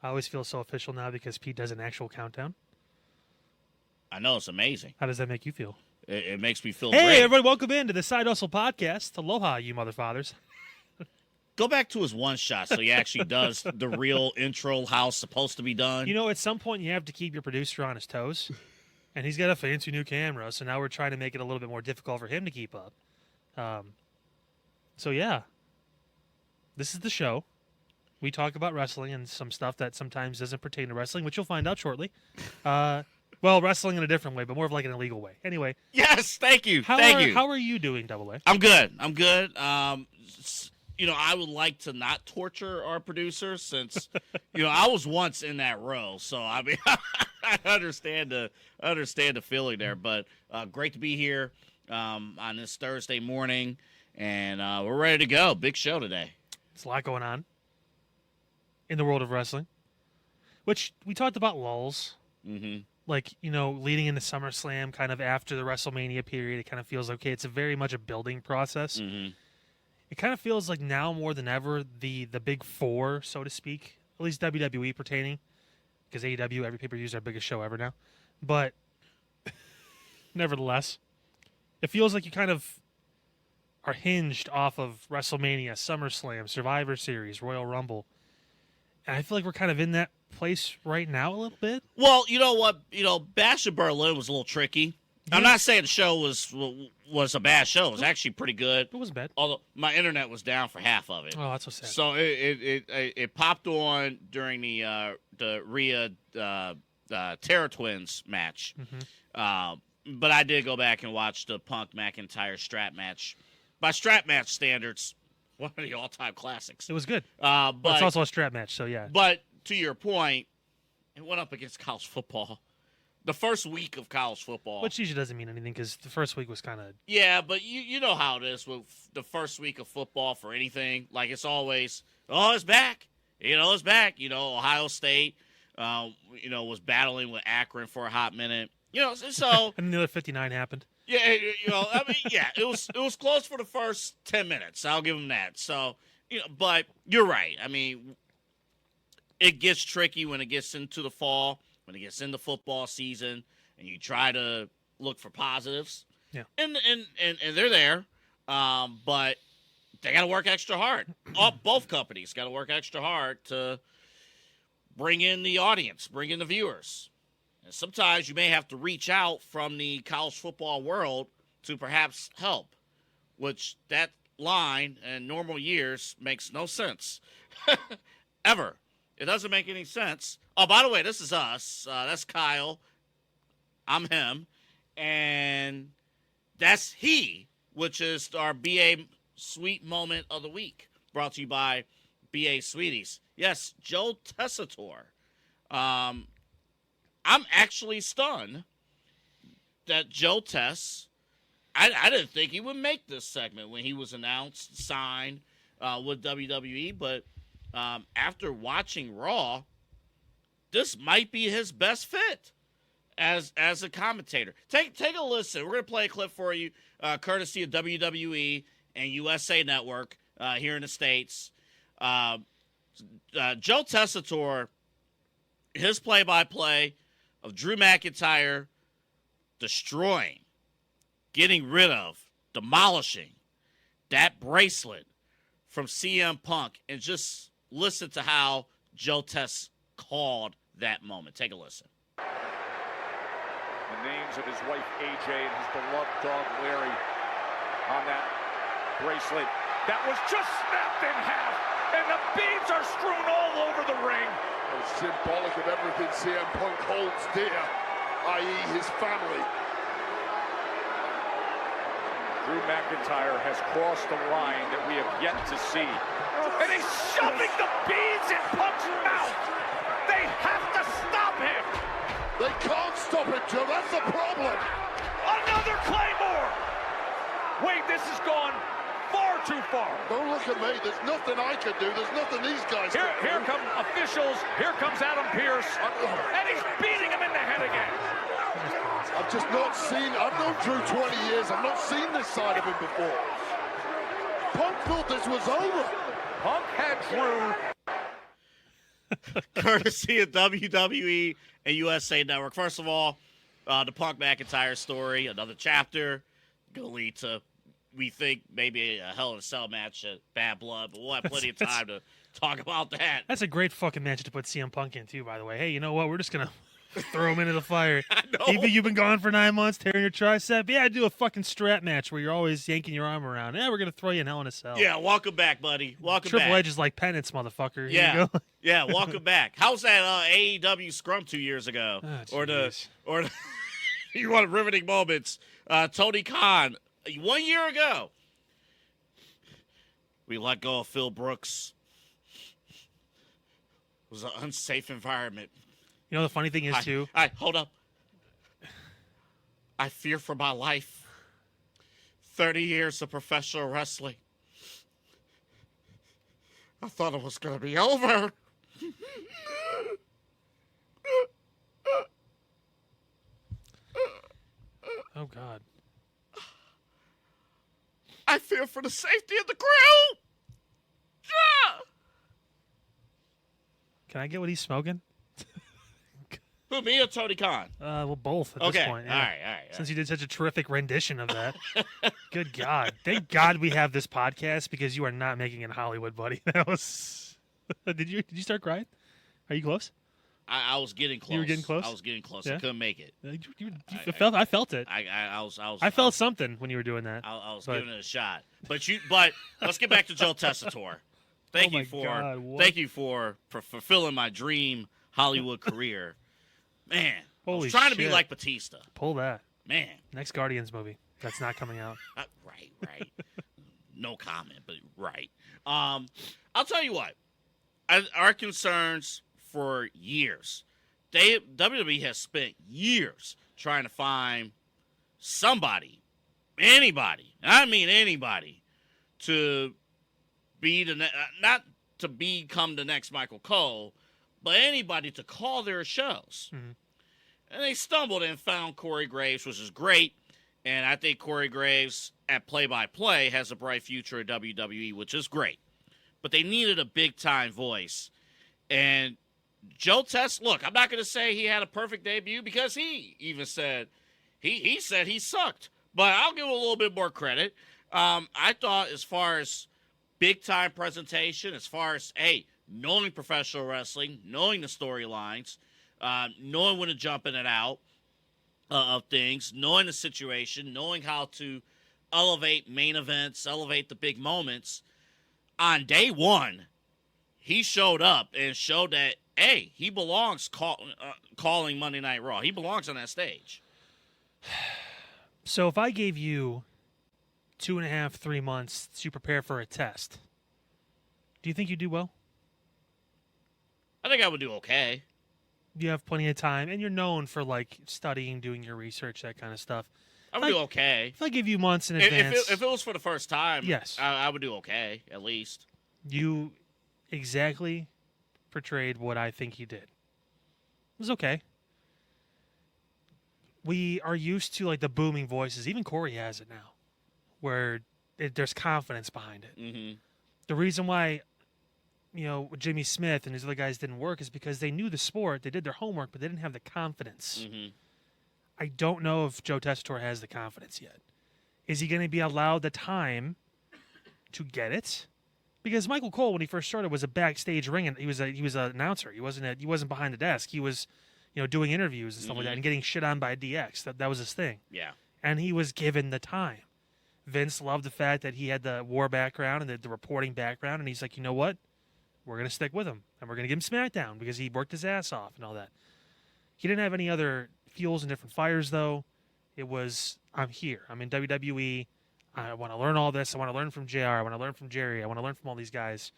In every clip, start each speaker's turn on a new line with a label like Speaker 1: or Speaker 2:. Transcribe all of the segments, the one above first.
Speaker 1: I always feel so official now because Pete does an actual countdown.
Speaker 2: I know, it's amazing.
Speaker 1: How does that make you feel?
Speaker 2: It makes me feel
Speaker 1: Hey,
Speaker 2: great.
Speaker 1: everybody, welcome in to the Side Hustle Podcast. Aloha, you motherfathers.
Speaker 2: Go back to his one shot so he actually does the real intro how it's supposed to be done.
Speaker 1: You know, at some point you have to keep your producer on his toes, and he's got a fancy new camera, so now we're trying to make it a little bit more difficult for him to keep up. So, yeah, this is the show. We talk about wrestling and some stuff that sometimes doesn't pertain to wrestling, which you'll find out shortly. Well, wrestling in a different way, but more of like an illegal way. Anyway.
Speaker 2: Yes, thank you.
Speaker 1: How are you doing, Double A?
Speaker 2: I'm good. You know, I would like to not torture our producers since, you know, I was once in that role. So, I mean, I understand the feeling there. But great to be here on this Thursday morning. And we're ready to go. Big show today.
Speaker 1: There's a lot going on in the world of wrestling, which we talked about lulls.
Speaker 2: Mm-hmm.
Speaker 1: Like, you know, leading into SummerSlam, kind of after the WrestleMania period, it kind of feels okay. It's a very much a building process.
Speaker 2: Mm-hmm.
Speaker 1: It kind of feels like now more than ever the big four, so to speak, at least WWE pertaining, because AEW, every pay-per-view is our biggest show ever now. But nevertheless, it feels like you kind of are hinged off of WrestleMania, SummerSlam, Survivor Series, Royal Rumble. And I feel like we're kind of in that place right now a little bit.
Speaker 2: Well, you know what? You know, Bash in Berlin was a little tricky. Yeah. I'm not saying the show was a bad show. It was actually pretty good.
Speaker 1: It wasn't bad.
Speaker 2: Although my internet was down for half of it.
Speaker 1: Oh, that's so sad.
Speaker 2: So it popped on during the Rhea Terror Twins match.
Speaker 1: Mm-hmm.
Speaker 2: But I did go back and watch the Punk McIntyre strap match. By strap match standards, one of the all-time classics.
Speaker 1: It was good.
Speaker 2: But
Speaker 1: it's also a strap match, so yeah.
Speaker 2: But to your point, it went up against college football. The first week of college football.
Speaker 1: Which usually doesn't mean anything because the first week was kind of...
Speaker 2: Yeah, but you know how it is with the first week of football for anything. Like, it's always, oh, it's back. You know, it's back. You know, Ohio State, was battling with Akron for a hot minute. You know, so...
Speaker 1: and then the other 59 happened.
Speaker 2: Yeah, you know, I mean, yeah, it was close for the first 10 minutes. I'll give them that. So, you know, but you're right. I mean, it gets tricky when it gets into the fall, when it gets into football season, and you try to look for positives.
Speaker 1: Yeah.
Speaker 2: And they're there, but they got to work extra hard. Both companies got to work extra hard to bring in the audience, bring in the viewers. And sometimes you may have to reach out from the college football world to perhaps help, which that line in normal years makes no sense. Ever. It doesn't make any sense. Oh, by the way, this is us. That's Kyle. I'm him. And that's he, which is our BA Sweet Moment of the Week, brought to you by BA Sweeties. Yes, Joe Tessitore. I'm actually stunned that Joe Tess, I didn't think he would make this segment when he was announced, signed with WWE, but after watching Raw, this might be his best fit as a commentator. Take a listen. We're going to play a clip for you, courtesy of WWE and USA Network here in the States. Joe Tessitore, his play-by-play of Drew McIntyre destroying, getting rid of, demolishing that bracelet from CM Punk, and just listen to how Joe Tess called that moment. Take a listen.
Speaker 3: The names of his wife AJ and his beloved dog Larry on that bracelet that was just snapped in half, and the beads are strewn all over the ring.
Speaker 4: It's symbolic of everything CM Punk holds dear, i.e. his family.
Speaker 3: Drew McIntyre has crossed the line that we have yet to see. And he's shoving the beads in Punk's mouth. They have to stop him.
Speaker 4: They can't stop him, Joe. That's the problem.
Speaker 3: Another Claymore. Wait, this has gone far too far.
Speaker 4: Don't look at me. There's nothing I can do. There's nothing these guys can do.
Speaker 3: Here come officials. Here comes Adam Pearce. And he's beating him in the head again.
Speaker 4: I've just not seen, I've known Drew 20 years. I've not seen this side of him before. Punk thought this was over.
Speaker 3: Punk had Drew.
Speaker 2: courtesy of WWE and USA Network. First of all, the Punk McIntyre story, another chapter, going to lead to, we think, maybe a Hell in a Cell match at Bad Blood, but we'll have plenty of time to talk about that.
Speaker 1: That's a great fucking match to put CM Punk in, too, by the way. Hey, you know what? We're just going to throw him into the fire.
Speaker 2: I know.
Speaker 1: Even you've been gone for 9 months, tearing your tricep. Yeah, do a fucking strap match where you're always yanking your arm around. Yeah, we're going to throw you in Hell in a Cell.
Speaker 2: Yeah, welcome back, buddy. Welcome
Speaker 1: Triple
Speaker 2: back.
Speaker 1: H is like penance, motherfucker. Here
Speaker 2: Yeah.
Speaker 1: you go.
Speaker 2: Yeah, welcome back. How's that AEW scrum 2 years ago?
Speaker 1: Oh,
Speaker 2: or
Speaker 1: jeez.
Speaker 2: the you want riveting moments? Tony Khan 1 year ago. We let go of Phil Brooks. It was an unsafe environment.
Speaker 1: You know, the funny thing is, too,
Speaker 2: Hold up. I fear for my life. 30 years of professional wrestling. I thought it was going to be over.
Speaker 1: oh, God.
Speaker 2: I fear for the safety of the crew. Yeah.
Speaker 1: Can I get what he's smoking?
Speaker 2: Who, me or Tony Khan?
Speaker 1: Well, both at
Speaker 2: Okay.
Speaker 1: this point. Yeah.
Speaker 2: All right.
Speaker 1: Since you did such a terrific rendition of that. Good God. Thank God we have this podcast because you are not making it in Hollywood, buddy. That was... Did you start crying? Are you close?
Speaker 2: I was getting close.
Speaker 1: You were getting close?
Speaker 2: I was getting close.
Speaker 1: Yeah?
Speaker 2: I couldn't make it.
Speaker 1: I felt it.
Speaker 2: I
Speaker 1: felt something when you were doing that.
Speaker 2: I was
Speaker 1: but-
Speaker 2: giving it a shot. But let's get back to Joe Tessitore. Thank
Speaker 1: Oh
Speaker 2: you
Speaker 1: my
Speaker 2: for
Speaker 1: God, what?
Speaker 2: thank you for fulfilling my dream Hollywood career. Man, I
Speaker 1: Holy
Speaker 2: was trying to be
Speaker 1: shit.
Speaker 2: like Batista.
Speaker 1: Pull that.
Speaker 2: Man,
Speaker 1: Next Guardians movie. That's not coming out.
Speaker 2: right. No comment, but right. I'll tell you what. Our concerns for years. WWE has spent years trying to find somebody, anybody, I mean anybody, to be not to become the next Michael Cole, but anybody to call their shows.
Speaker 1: Mhm.
Speaker 2: And they stumbled and found Corey Graves, which is great. And I think Corey Graves at play-by-play has a bright future at WWE, which is great. But they needed a big-time voice. And Joe Tess, look, I'm not going to say he had a perfect debut because he even said he said he sucked. But I'll give him a little bit more credit. I thought as far as big-time presentation, as far as, hey, knowing professional wrestling, knowing the storylines, knowing when to jump in and out of things, knowing the situation, knowing how to elevate main events, elevate the big moments. On day one, he showed up and showed that, hey, he belongs calling Monday Night Raw. He belongs on that stage.
Speaker 1: So if I gave you 2.5, 3 months to prepare for a test, do you think you'd do well?
Speaker 2: I think I would do okay.
Speaker 1: You have plenty of time, and you're known for like studying, doing your research, that kind of stuff.
Speaker 2: I would do okay.
Speaker 1: If I give you months in advance,
Speaker 2: If it was for the first time,
Speaker 1: yes,
Speaker 2: I would do okay, at least.
Speaker 1: you exactly portrayed what I think you did. It was okay. We are used to like the booming voices. Even Corey has it now, where there's confidence behind it.
Speaker 2: Mm-hmm.
Speaker 1: The reason why, Jimmy Smith and these other guys didn't work is because they knew the sport, they did their homework, but they didn't have the confidence.
Speaker 2: Mm-hmm.
Speaker 1: I don't know if Joe Tessitore has the confidence yet. Is he going to be allowed the time to get it? Because Michael Cole, when he first started, was a backstage ring, and he was an announcer. He wasn't behind the desk. He was, doing interviews and stuff like that, and getting shit on by DX. That was his thing.
Speaker 2: Yeah.
Speaker 1: And he was given the time. Vince loved the fact that he had the war background and the reporting background, and he's like, you know what? We're going to stick with him, and we're going to give him SmackDown because he worked his ass off and all that. He didn't have any other fuels and different fires, though. It was, I'm here. I'm in WWE. I want to learn all this. I want to learn from JR. I want to learn from Jerry. I want to learn from all these guys.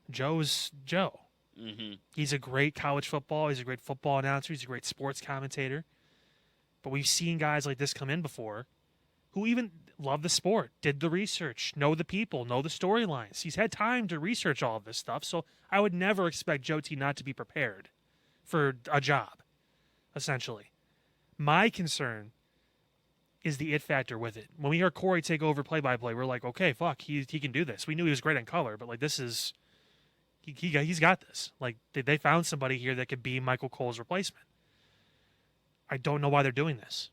Speaker 1: Joe's Joe.
Speaker 2: Mm-hmm.
Speaker 1: He's a great college football. He's a great football announcer. He's a great sports commentator. But we've seen guys like this come in before who even love the sport, did the research, know the people, know the storylines. He's had time to research all of this stuff. So I would never expect Joe T not to be prepared for a job, essentially. My concern is the it factor with it. When we hear Corey take over play-by-play, we're like, okay, fuck, he can do this. We knew he was great on color, but like He's got this. Like they found somebody here that could be Michael Cole's replacement. I don't know why they're doing this.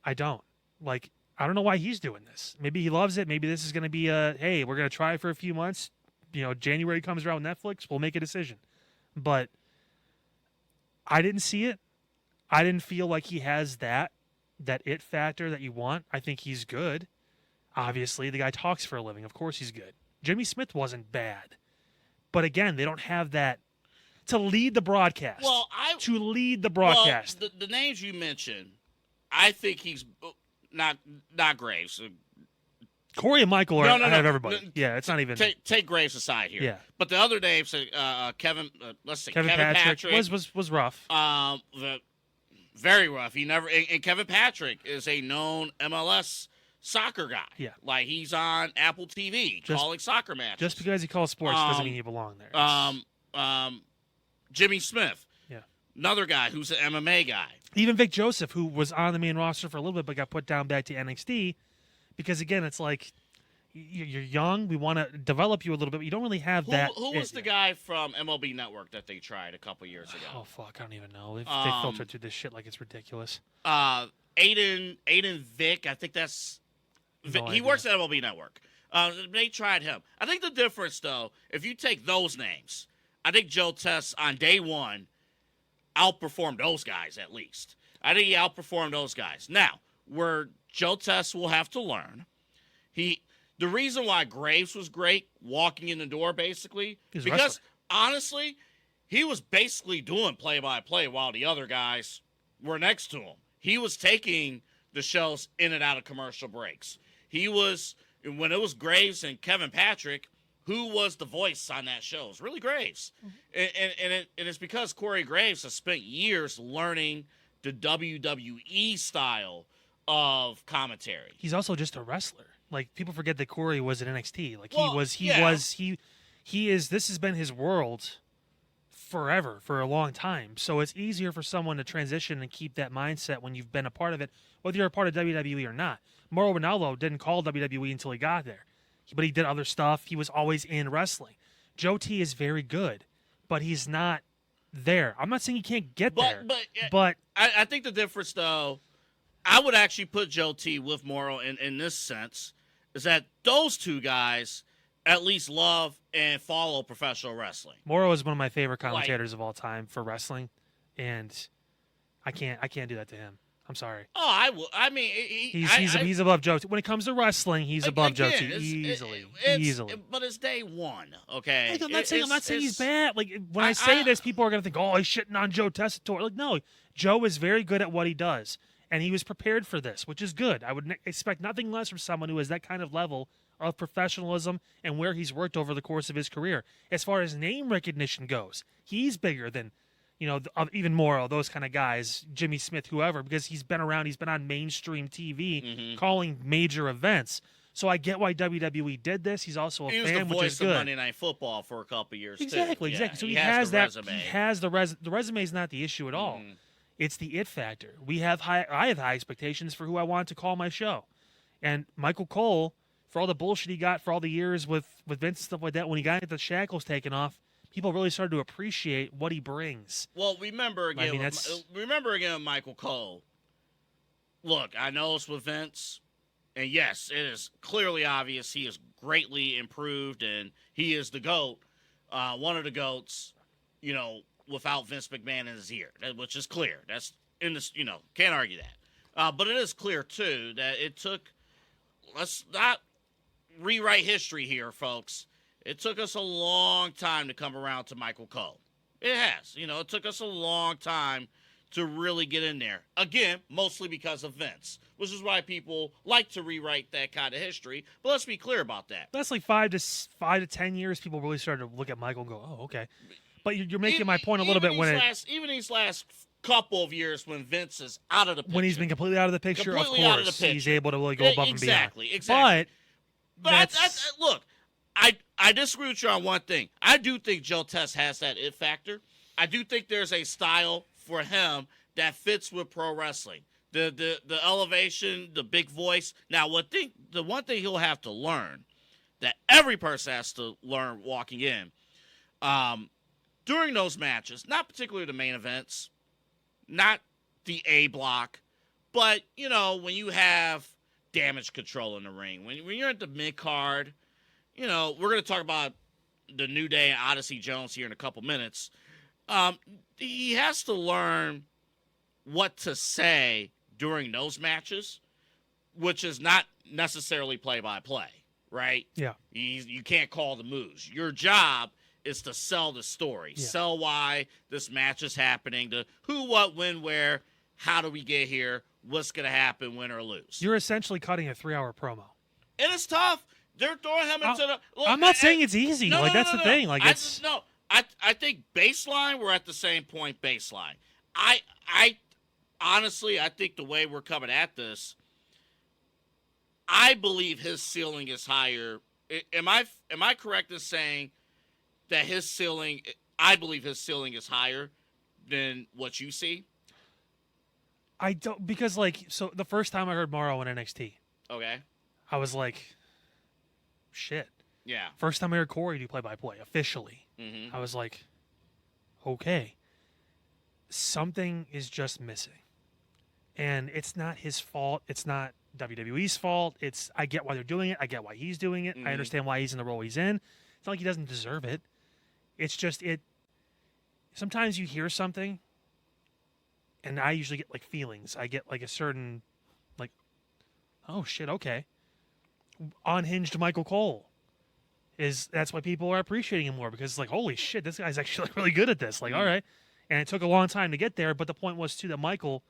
Speaker 1: I don't. Like, I don't know why he's doing this. Maybe he loves it. Maybe this is going to be hey, we're going to try for a few months. January comes around Netflix, we'll make a decision. But I didn't see it. I didn't feel like he has that it factor that you want. I think he's good. Obviously, the guy talks for a living. Of course he's good. Jimmy Smith wasn't bad. But again, they don't have that to lead the broadcast. To lead the broadcast.
Speaker 2: Well, the names you mentioned, I think he's not Graves.
Speaker 1: Corey and Michael are ahead of everybody.
Speaker 2: No,
Speaker 1: yeah, it's not even.
Speaker 2: Take Graves aside here.
Speaker 1: Yeah.
Speaker 2: But the other names, Kevin. Let's see,
Speaker 1: Kevin Patrick was rough.
Speaker 2: Very rough. He never. And Kevin Patrick is a known MLS soccer guy.
Speaker 1: Yeah.
Speaker 2: Like he's on Apple TV calling soccer matches.
Speaker 1: Just because he calls sports doesn't mean you belong there.
Speaker 2: Jimmy Smith.
Speaker 1: Yeah.
Speaker 2: Another guy who's an MMA guy.
Speaker 1: Even Vic Joseph, who was on the main roster for a little bit but got put down back to NXT, because again, it's like you're young. We want to develop you a little bit, but you don't really have that.
Speaker 2: Who was the guy from MLB Network that they tried a couple years ago?
Speaker 1: Oh fuck, I don't even know. They filtered through this shit like it's ridiculous.
Speaker 2: Aiden Vick, I think that's. He works at MLB Network. They tried him. I think the difference, though, if you take those names, I think Joe Tess on day one outperformed those guys at least. I think he outperformed those guys. Now, where Joe Tess will have to learn, the reason why Graves was great walking in the door, basically, because honestly, he was basically doing play-by-play while the other guys were next to him. He was taking the shows in and out of commercial breaks. He was, when it was Graves and Kevin Patrick, who was the voice on that show? It was really Graves. Mm-hmm. And it's because Corey Graves has spent years learning the WWE style of commentary.
Speaker 1: He's also just a wrestler. Like, people forget that Corey was at NXT. Like, he is, this has been his world forever, for a long time. So it's easier for someone to transition and keep that mindset when you've been a part of it, whether you're a part of WWE or not. Mauro Ranallo didn't call WWE until he got there. But he did other stuff. He was always in wrestling. Joe T is very good, but he's not there. I'm not saying he can't get there. But
Speaker 2: I think the difference, though, I would actually put Joe T with Mauro in this sense, is that those two guys at least love and follow professional wrestling.
Speaker 1: Mauro is one of my favorite commentators of all time for wrestling, and I can't do that to him. I'm sorry.
Speaker 2: Oh, I will. I mean,
Speaker 1: he's above Joe T. When it comes to wrestling, he's above Joe T. Easily.
Speaker 2: But it's day one, okay?
Speaker 1: I'm not saying he's bad. Like, when I say this, people are gonna think, "Oh, he's shitting on Joe Tessitore." Like, no, Joe is very good at what he does, and he was prepared for this, which is good. I would expect nothing less from someone who has that kind of level of professionalism and where he's worked over the course of his career. As far as name recognition goes, he's bigger than, even more of those kind of guys, Jimmy Smith, whoever, because he's been around, he's been on mainstream TV calling major events. So I get why WWE did this. He's also a fan, which is good.
Speaker 2: He was the voice of Monday Night Football for a couple years,
Speaker 1: exactly,
Speaker 2: too.
Speaker 1: Exactly. So he has that. Resume. He has the resume is not the issue at all. It's the it factor. I have high expectations for who I want to call my show. And Michael Cole, for all the bullshit he got for all the years with Vince and stuff like that, when he got the shackles taken off, people really started to appreciate what he brings.
Speaker 2: Well, remember again with Michael Cole. Look, I know it's with Vince, and yes, it is clearly obvious he is greatly improved, and he is the GOAT, one of the GOATs, without Vince McMahon in his ear, which is clear. That's in this, can't argue that. But it is clear, too, that it took, let's not rewrite history here, folks. It took us a long time to come around to Michael Cole. It has. It took us a long time to really get in there. Again, mostly because of Vince, which is why people like to rewrite that kind of history. But let's be clear about that.
Speaker 1: That's like 5 to 10 years, people really started to look at Michael and go, oh, okay. But you're making my point a little bit even
Speaker 2: these last couple of years when Vince is out of the picture.
Speaker 1: When he's been completely out of the picture, of course, he's able to really go above and beyond.
Speaker 2: Exactly. But look, I disagree with you on one thing. I do think Joe Tess has that it factor. I do think there's a style for him that fits with pro wrestling. The elevation, the big voice. Now, the one thing he'll have to learn, that every person has to learn walking in, During those matches, not particularly the main events, not the A block, but, when you have damage control in the ring, when you're at the mid-card, we're going to talk about the New Day and Odyssey Jones here in a couple minutes. He has to learn what to say during those matches, which is not necessarily play-by-play, right?
Speaker 1: Yeah.
Speaker 2: You can't call the moves. Your job is to sell the story, sell why this match is happening, the who, what, when, where, how do we get here, what's going to happen, win or lose.
Speaker 1: You're essentially cutting a 3-hour promo.
Speaker 2: And it's tough. They're throwing him into the... Look,
Speaker 1: I'm not saying it's easy.
Speaker 2: No,
Speaker 1: that's the thing. Like, it's...
Speaker 2: I think baseline, we're at the same point baseline. I honestly, I think the way we're coming at this, I believe his ceiling is higher. Am I correct in saying that his ceiling, I believe his ceiling is higher than what you see?
Speaker 1: I don't, because, so the first time I heard Morrow in NXT,
Speaker 2: Okay.
Speaker 1: I was like, shit.
Speaker 2: Yeah.
Speaker 1: First time I heard Corey do play-by-play, officially, I was like, okay. Something is just missing. And it's not his fault. It's not WWE's fault. I get why they're doing it. I get why he's doing it. I understand why he's in the role he's in. It's not like he doesn't deserve it. It's just sometimes you hear something, and I usually get, feelings. I get, a certain, oh, shit, okay. Unhinged Michael Cole. That's why people are appreciating him more, because it's like, holy shit, this guy's actually really good at this. All right. And it took a long time to get there, but the point was, too, that Michael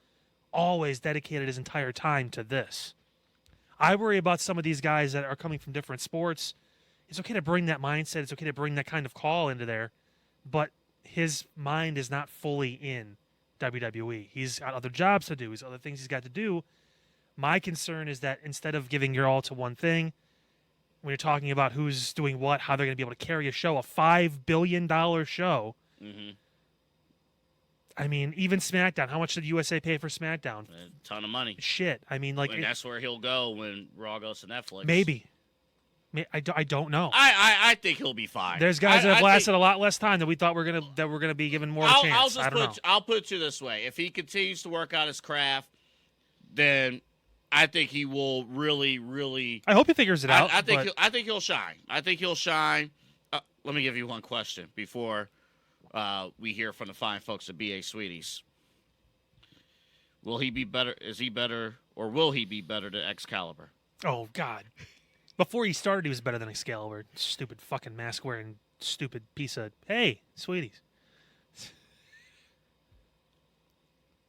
Speaker 1: always dedicated his entire time to this. I worry about some of these guys that are coming from different sports. It's okay to bring that mindset. It's okay to bring that kind of call into there, but his mind is not fully in WWE. He's got other jobs to do. He's other things he's got to do. My concern is that instead of giving your all to one thing, when you're talking about who's doing what, how they're going to be able to carry a show, a $5 billion show. I mean, even SmackDown. How much did USA pay for SmackDown?
Speaker 2: A ton of money.
Speaker 1: Shit. I mean,
Speaker 2: and that's where he'll go when Raw goes to Netflix.
Speaker 1: Maybe. I don't know.
Speaker 2: I think he'll be fine.
Speaker 1: There's guys that have lasted a lot less time that we thought we're gonna be given more chance.
Speaker 2: I'll put it to you this way: if he continues to work out his craft, then I think he will really, really.
Speaker 1: I hope he figures it out.
Speaker 2: I think he'll shine. I think he'll shine. Let me give you one question before we hear from the fine folks at BA Sweeties. Will he be better? Is he better, or will he be better than Excalibur?
Speaker 1: Oh God. Before he started, he was better than Excalibur. Stupid fucking mask wearing, stupid piece of. Hey, Sweeties.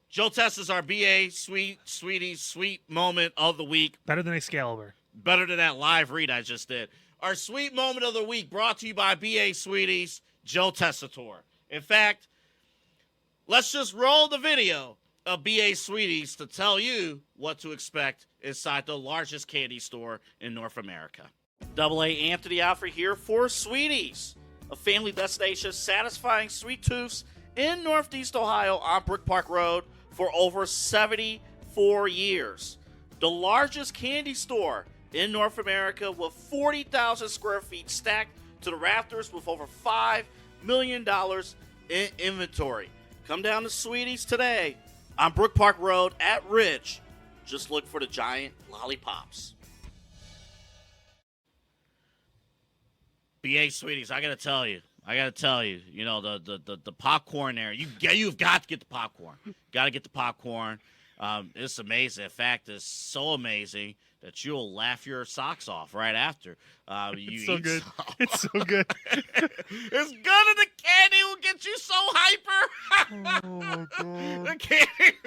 Speaker 2: Joe Tess is our BA Sweeties sweet moment of the week.
Speaker 1: Better than Excalibur.
Speaker 2: Better than that live read I just did. Our sweet moment of the week brought to you by BA Sweeties, Joe Tessitore. In fact, let's just roll the video of BA Sweeties to tell you what to expect inside the largest candy store in North America. Double A Anthony Alfred here for Sweeties, a family destination satisfying sweet tooths in Northeast Ohio on Brook Park Road for over 74 years. The largest candy store in North America with 40,000 square feet stacked to the rafters with over $5 million in inventory. Come down to Sweeties today on Brook Park Road at Ridge. Just look for the giant lollipops. BA Sweeties, I gotta tell you, you know, the popcorn there. You've got to get the popcorn. Got to get the popcorn. It's amazing. In fact, it's so amazing that you'll laugh your socks off right after.
Speaker 1: It's so good. It's so good.
Speaker 2: It's good, and the candy will get you so hyper.
Speaker 1: Oh my God.
Speaker 2: The candy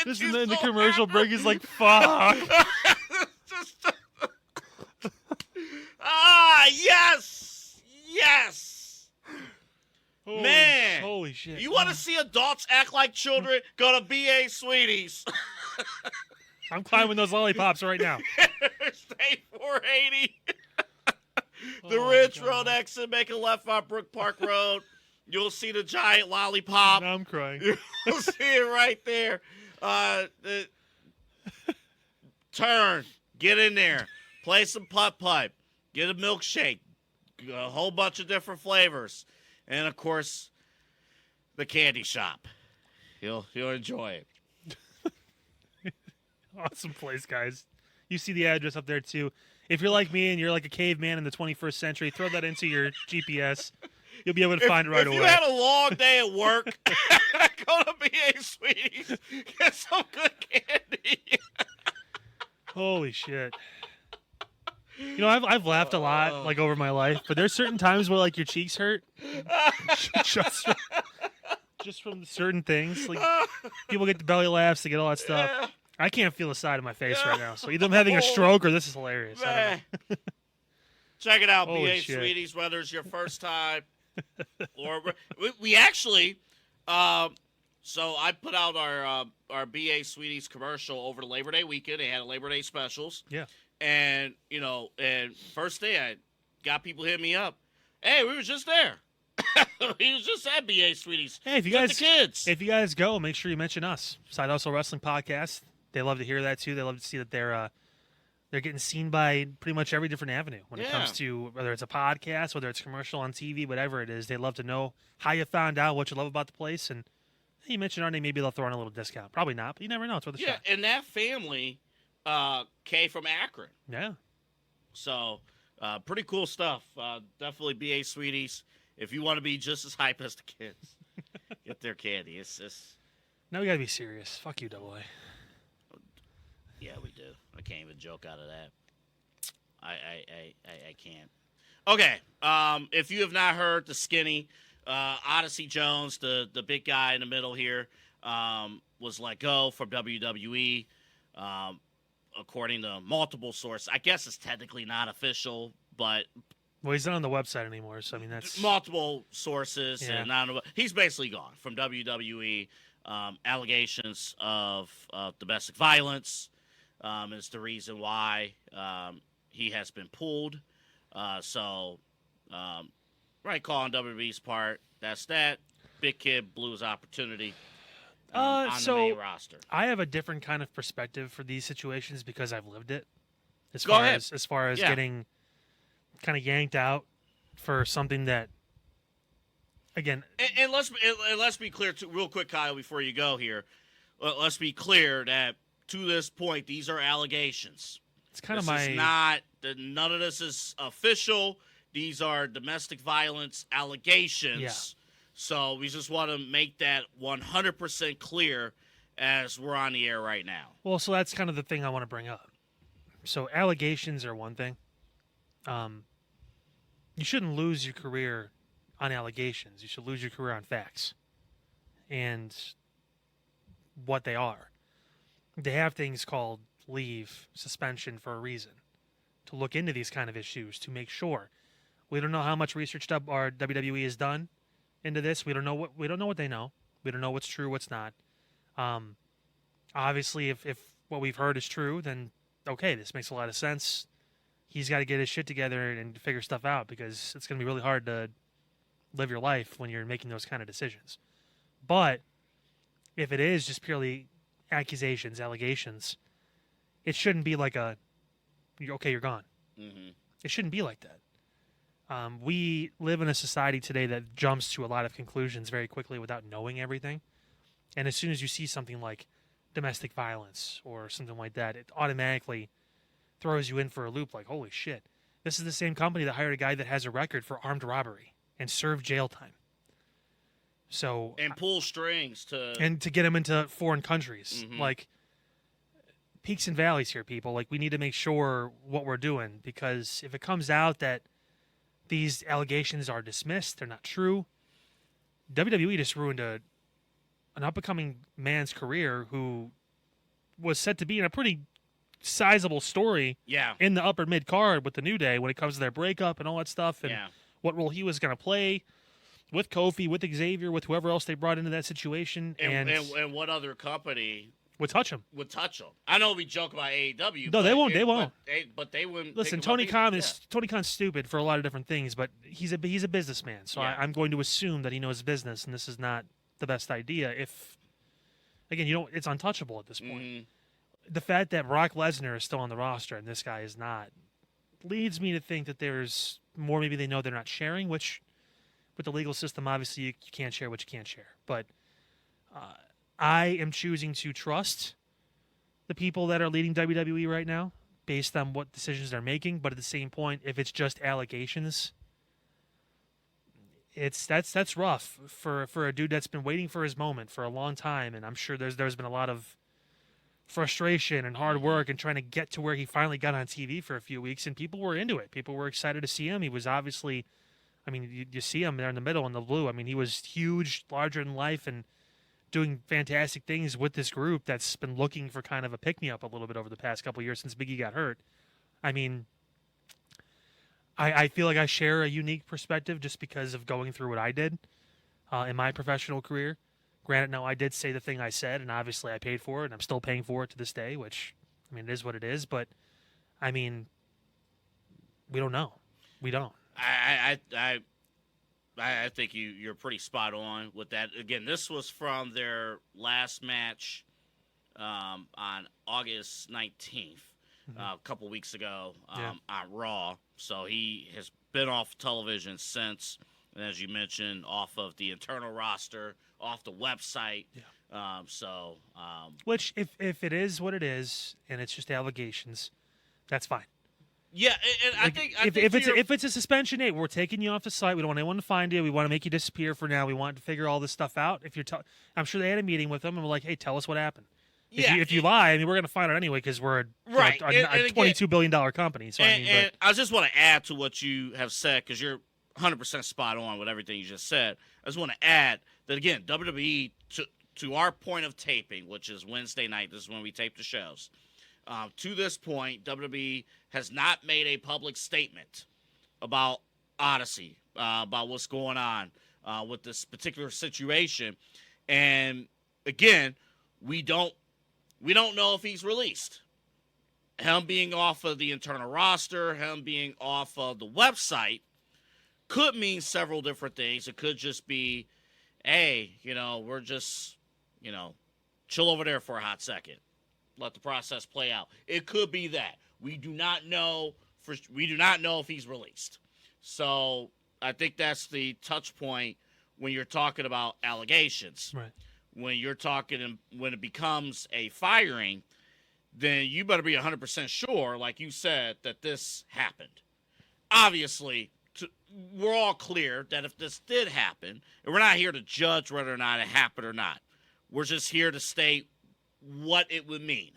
Speaker 1: This in the commercial break is like, fuck.
Speaker 2: Yes. Yes. Man.
Speaker 1: Holy shit.
Speaker 2: You want to see adults act like children? Go to BA Sweeties.
Speaker 1: I'm climbing those lollipops right now.
Speaker 2: State 480. The Ridge Road exit, make a left on Brook Park Road. You'll see the giant lollipop.
Speaker 1: Now I'm crying.
Speaker 2: You'll see it right there. Turn. Get in there. Play some putt-putt. Get a milkshake. a whole bunch of different flavors, and of course, the candy shop. You'll enjoy it.
Speaker 1: Awesome place, guys. You see the address up there too. If you're like me and you're like a caveman in the 21st century, throw that into your GPS. You'll be able to find it right away.
Speaker 2: If you had a long day at work, go to BA Sweeties, get some good candy.
Speaker 1: Holy shit. You know, I've laughed a lot like over my life, but there's certain times where like your cheeks hurt just from certain things. Like people get the belly laughs, they get all that stuff.
Speaker 2: Yeah.
Speaker 1: I can't feel the side of my face right now. So either I'm having a stroke or this is hilarious. I don't know.
Speaker 2: Check it out,
Speaker 1: Holy
Speaker 2: BA
Speaker 1: shit.
Speaker 2: Sweeties, whether it's your first time or we actually so I put out our BA Sweeties commercial over the Labor Day weekend. They had Labor Day specials.
Speaker 1: Yeah.
Speaker 2: And, and first day I got people hit me up. Hey, we were just there. He was just at BA Sweeties.
Speaker 1: Hey, if you
Speaker 2: With
Speaker 1: guys
Speaker 2: the kids.
Speaker 1: if you guys go, make sure you mention us. Side Hustle Wrestling Podcast. They love to hear that too. They love to see that they're getting seen by pretty much every different avenue when it comes to whether it's a podcast, whether it's commercial on TV, whatever it is. They love to know how you found out, what you love about the place, and hey, you mention our name, maybe they'll throw in a little discount. Probably not, but you never know. It's worth a shot.
Speaker 2: And that family came from Akron.
Speaker 1: Yeah.
Speaker 2: So, pretty cool stuff. Definitely BA Sweeties. If you want to be just as hype as the kids, get their candy. It's
Speaker 1: Now we gotta be serious. Fuck you, Double A.
Speaker 2: yeah, we do. I can't even joke out of that. I can't. Okay. If you have not heard the skinny Odyssey Jones, the big guy in the middle here, was let go from WWE. According to multiple sources, I guess it's technically not official, but
Speaker 1: Well, he's not on the website anymore, so I mean that's
Speaker 2: multiple sources,
Speaker 1: Yeah.
Speaker 2: and he's basically gone from WWE. Allegations of domestic violence is the reason why he has been pulled. So, right call on WWE's part. That's that. Big Kid blew his opportunity on the main roster.
Speaker 1: I have a different kind of perspective for these situations because I've lived it. As
Speaker 2: Go
Speaker 1: far
Speaker 2: ahead.
Speaker 1: as far as
Speaker 2: Yeah.
Speaker 1: getting kind of yanked out for something that, again,
Speaker 2: And let's be clear, too, real quick, Kyle, before you go here. Let's be clear that to this point, these are allegations.
Speaker 1: it's kind of
Speaker 2: This
Speaker 1: my
Speaker 2: is not. None of this is official. These are domestic violence allegations.
Speaker 1: Yeah.
Speaker 2: So we just want to make that 100% clear as we're on the air right now.
Speaker 1: well. So that's kind of the thing I want to bring up. So allegations are one thing. You shouldn't lose your career on allegations. You should lose your career on facts and what they are. They have things called leave, suspension for a reason, to look into these kind of issues, to make sure. We don't know how much research our WWE has done into this. We don't know what they know. We don't know what's true, what's not. Obviously, if what we've heard is true, then okay, this makes a lot of sense. He's got to get his shit together and figure stuff out because it's going to be really hard to live your life when you're making those kind of decisions. But if it is just purely accusations, allegations, it shouldn't be like you're gone.
Speaker 2: Mm-hmm.
Speaker 1: It shouldn't be like that. We live in a society today that jumps to a lot of conclusions very quickly without knowing everything. And as soon as you see something like domestic violence or something like that, it automatically throws you in for a loop like, holy shit. This is the same company that hired a guy that has a record for armed robbery and served jail time. So
Speaker 2: And pull strings to
Speaker 1: get him into foreign countries.
Speaker 2: Mhm.
Speaker 1: Like, peaks and valleys here, people. Like, we need to make sure what we're doing because if it comes out that these allegations are dismissed, they're not true, WWE just ruined an up-and-coming man's career who was set to be in a pretty sizable story
Speaker 2: yeah.
Speaker 1: in the upper mid-card with the New Day when it comes to their breakup and all that stuff and
Speaker 2: Yeah.
Speaker 1: what role he was going to play with Kofi, with Xavier, with whoever else they brought into that situation.
Speaker 2: And what other company
Speaker 1: would touch him.
Speaker 2: would touch them? I know we joke about AEW.
Speaker 1: No,
Speaker 2: but
Speaker 1: they won't. They won't.
Speaker 2: But they wouldn't.
Speaker 1: Listen,
Speaker 2: think about
Speaker 1: Tony Khan's stupid for a lot of different things, but he's a businessman. So
Speaker 2: Yeah.
Speaker 1: I'm going to assume that he knows business, and this is not the best idea. If again, it's untouchable at this point.
Speaker 2: Mhm.
Speaker 1: The fact that Brock Lesnar is still on the roster and this guy is not leads me to think that there's more maybe they know they're not sharing, which with the legal system, obviously you can't share what you can't share. But I am choosing to trust the people that are leading WWE right now based on what decisions they're making. But at the same point, if it's just allegations, that's rough for a dude that's been waiting for his moment for a long time. And I'm sure there's been a lot of frustration and hard work and trying to get to where he finally got on TV for a few weeks, and people were into it. People were excited to see him. He was obviously, I mean, you see him there in the middle in the blue. I mean, he was huge, larger than life, and doing fantastic things with this group that's been looking for kind of a pick-me-up a little bit over the past couple of years since Biggie got hurt. I mean, I feel like I share a unique perspective just because of going through what I did in my professional career. Granted, no, I did say the thing I said, and obviously I paid for it, and I'm still paying for it to this day, which, I mean, it is what it is. But, I mean, we don't know. We don't.
Speaker 2: I think you're pretty spot on with that. Again, this was from their last match on August 19th, a couple weeks ago on Raw. So he has been off television since, and as you mentioned, off of the internal roster, off the website.
Speaker 1: Yeah.
Speaker 2: Which,
Speaker 1: if it is what it is, and it's just allegations, that's fine.
Speaker 2: Yeah, and I think
Speaker 1: if it's a suspension, hey, we're taking you off the site. We don't want anyone to find you. We want to make you disappear for now. We want to figure all this stuff out. If you're, I'm sure they had a meeting with them and were like, hey, tell us what happened. If you lie, I mean, we're going to find out anyway because we're a $22 billion company. So
Speaker 2: I just want to add to what you have said because you're 100% spot on with everything you just said. I just want to add that, again, WWE, to our point of taping, which is Wednesday night, this is when we tape the shows, to this point, WWE has not made a public statement about Odyssey, about what's going on with this particular situation. And, again, we don't know if he's released. Him being off of the internal roster, him being off of the website, could mean several different things. It could just be, hey, we're just, chill over there for a hot second. Let the process play out. It could be that. We do not know if he's released. So I think that's the touch point when you're talking about allegations.
Speaker 1: Right.
Speaker 2: When you're talking, when it becomes a firing, then you better be 100% sure, like you said, that this happened. Obviously, we're all clear that if this did happen, and we're not here to judge whether or not it happened or not. We're just here to state what it would mean.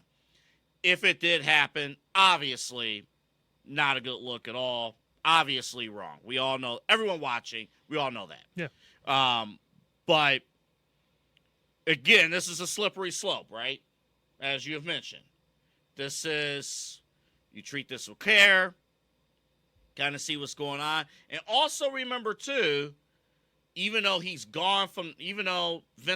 Speaker 2: If it did happen, obviously, not a good look at all. Obviously wrong. We all know, everyone watching, we all know that.
Speaker 1: Yeah.
Speaker 2: But, again, this is a slippery slope, right? As you have mentioned. You treat this with care, kind of see what's going on. And also remember, too, even though Vince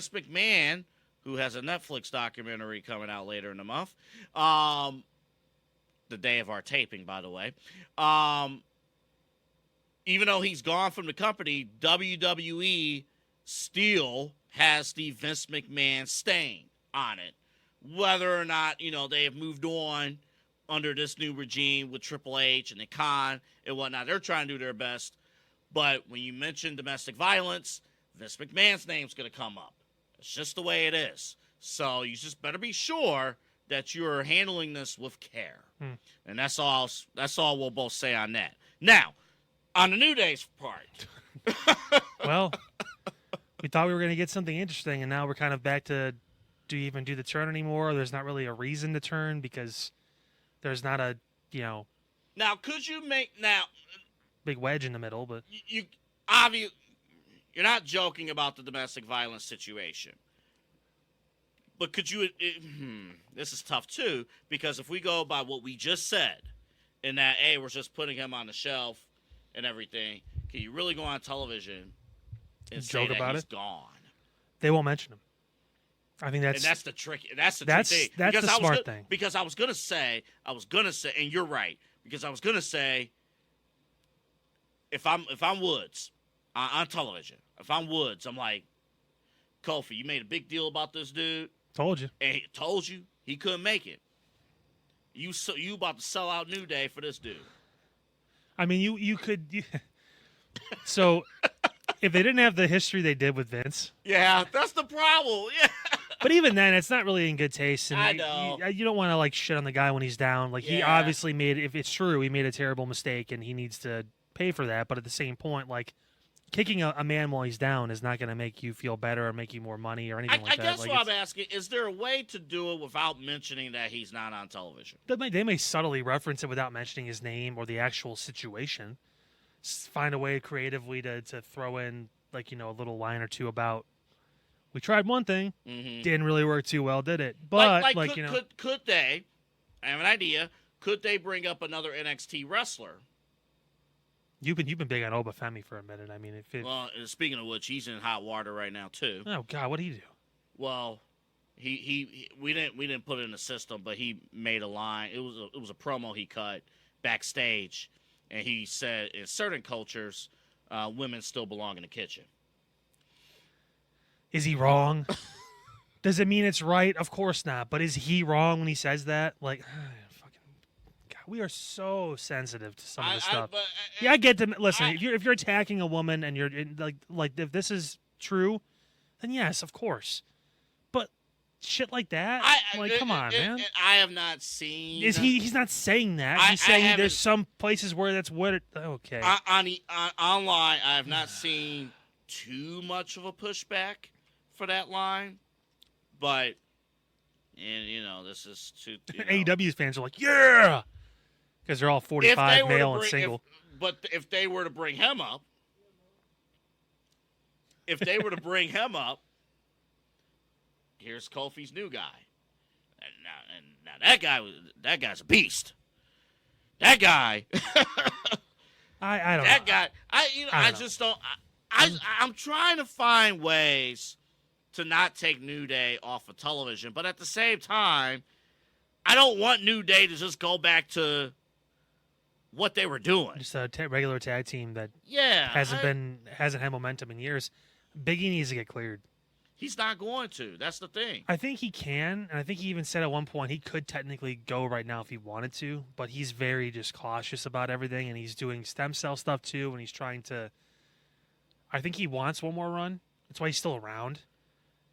Speaker 2: McMahon, who has a Netflix documentary coming out later in the month, the day of our taping, by the way, even though he's gone from the company, WWE still has the Vince McMahon stain on it. Whether or not, they have moved on under this new regime with Triple H and the Khan and whatnot. They're trying to do their best. But when you mention domestic violence, Vince McMahon's name's going to come up. It's just the way it is. So you just better be sure that you're handling this with care. And that's all we'll both say on that. Now, on the New Day's part.
Speaker 1: Well, we thought we were going to get something interesting, and now we're kind of back to, do you even do the turn anymore? There's not really a reason to turn because there's not a,
Speaker 2: Now, could you
Speaker 1: big wedge in the middle, but
Speaker 2: you're not joking about the domestic violence situation. But could you, this is tough too, because if we go by what we just said, in that, hey, we're just putting him on the shelf and everything, can you really go on television and
Speaker 1: joke
Speaker 2: say
Speaker 1: about
Speaker 2: that he's
Speaker 1: it?
Speaker 2: Gone?
Speaker 1: They won't mention him. I think
Speaker 2: that's the trick. That's the
Speaker 1: that's
Speaker 2: thing.
Speaker 1: That's the smart thing.
Speaker 2: Because I was gonna say, and you're right. Because I was gonna say, if I'm Woods on television, if I'm Woods, I'm like, Kofi, you made a big deal about this dude.
Speaker 1: Told you.
Speaker 2: And he told you he couldn't make it. You about to sell out New Day for this dude.
Speaker 1: I mean, you could. So, if they didn't have the history they did with Vince,
Speaker 2: Yeah, that's the problem. Yeah.
Speaker 1: but even then, it's not really in good taste. And
Speaker 2: I know.
Speaker 1: you don't want to like shit on the guy when he's down. Like he
Speaker 2: Yeah.
Speaker 1: obviously made, if it's true, he made a terrible mistake and he needs to pay for that. But at the same point, like kicking a man while he's down is not going to make you feel better or make you more money or anything like
Speaker 2: I
Speaker 1: that.
Speaker 2: guess
Speaker 1: Like,
Speaker 2: what I'm asking, is there a way to do it without mentioning that he's not on television?
Speaker 1: they may subtly reference it without mentioning his name or the actual situation. Find a way creatively to throw in like a little line or two about we tried one thing, didn't really work too well, did it? But
Speaker 2: could they? I have an idea. Could they bring up another NXT wrestler?
Speaker 1: You've been big on Obafemi for a minute. I mean,
Speaker 2: Well, speaking of which, he's in hot water right now too.
Speaker 1: Oh God, what did he do?
Speaker 2: Well, we didn't put it in the system, but he made a line. It was a promo he cut backstage, and he said in certain cultures, women still belong in the kitchen.
Speaker 1: Is he wrong? Does it mean it's right? Of course not. But is he wrong when he says that? Like, fucking God, we are so sensitive to some of this stuff. Yeah, I get to listen. If you're attacking a woman and you're like if this is true, then yes, of course. But shit like that, come on, man.
Speaker 2: I have not seen.
Speaker 1: He's not saying that. He's saying there's some places where that's what. Okay.
Speaker 2: Online, I have not seen too much of a pushback for that line, but this is too.
Speaker 1: AEW's fans are like, yeah, because they're all 45, male and single.
Speaker 2: But if they were to bring him up, here's Kofi's new guy, and now that guy's a beast. That guy.
Speaker 1: I don't know.
Speaker 2: That guy. I just don't. I'm trying to find ways to not take New Day off of television, but at the same time, I don't want New Day to just go back to what they were doing.
Speaker 1: Just a regular tag team that hasn't had momentum in years. Big E needs to get cleared.
Speaker 2: He's not going to. That's the thing.
Speaker 1: I think he can, and I think he even said at one point he could technically go right now if he wanted to, but he's very just cautious about everything, and he's doing stem cell stuff too, and he's trying to. I think he wants one more run. That's why he's still around.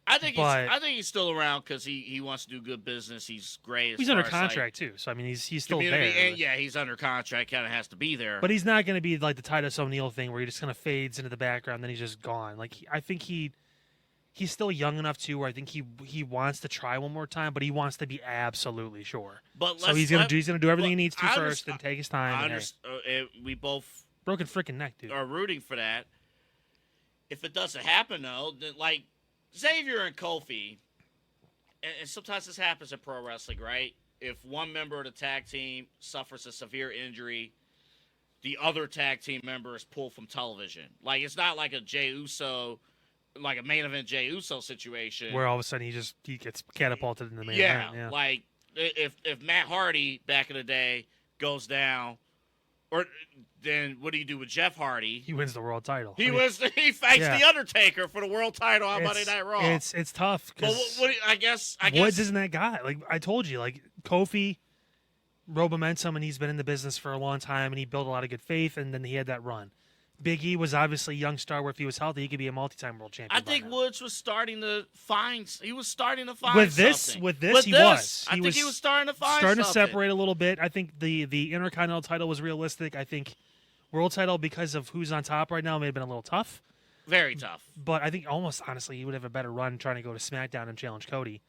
Speaker 2: I think he's still around because he wants to do good business. He's great.
Speaker 1: He's under contract too, so I mean he's still there.
Speaker 2: And he's under contract. Kind of has to be there.
Speaker 1: But he's not going to be like the Titus O'Neil thing where he just kind of fades into the background, then he's just gone. Like I think he's still young enough too, where I think he wants to try one more time, but he wants to be absolutely sure. So he's gonna do everything he needs to first and take his time.
Speaker 2: We both
Speaker 1: broken freaking neck, dude.
Speaker 2: Are rooting for that. If it doesn't happen though, then like Xavier and Kofi, and sometimes this happens in pro wrestling, right? If one member of the tag team suffers a severe injury, the other tag team member is pulled from television. Like it's not like a Jey Uso. Like a main event Jey Uso situation,
Speaker 1: where all of a sudden he gets catapulted in the main event. Yeah,
Speaker 2: like if Matt Hardy back in the day goes down, or then what do you do with Jeff Hardy?
Speaker 1: He wins the world title.
Speaker 2: He fights the Undertaker for the world title on Monday Night Raw.
Speaker 1: It's tough.
Speaker 2: But I guess
Speaker 1: Woods isn't that guy. Like I told you, like Kofi rode momentum, and he's been in the business for a long time, and he built a lot of good faith, and then he had that run. Big E was obviously a young star where if he was healthy, he could be a multi-time world champion.
Speaker 2: I think Woods was starting to find. He was starting to find
Speaker 1: with this.
Speaker 2: something.
Speaker 1: With this, he was.
Speaker 2: I think he was starting to find
Speaker 1: starting
Speaker 2: something.
Speaker 1: to separate a little bit. I think the Intercontinental title was realistic. I think world title, because of who's on top right now, may have been a little tough.
Speaker 2: Very tough.
Speaker 1: But I think almost honestly, he would have a better run trying to go to SmackDown and challenge Cody.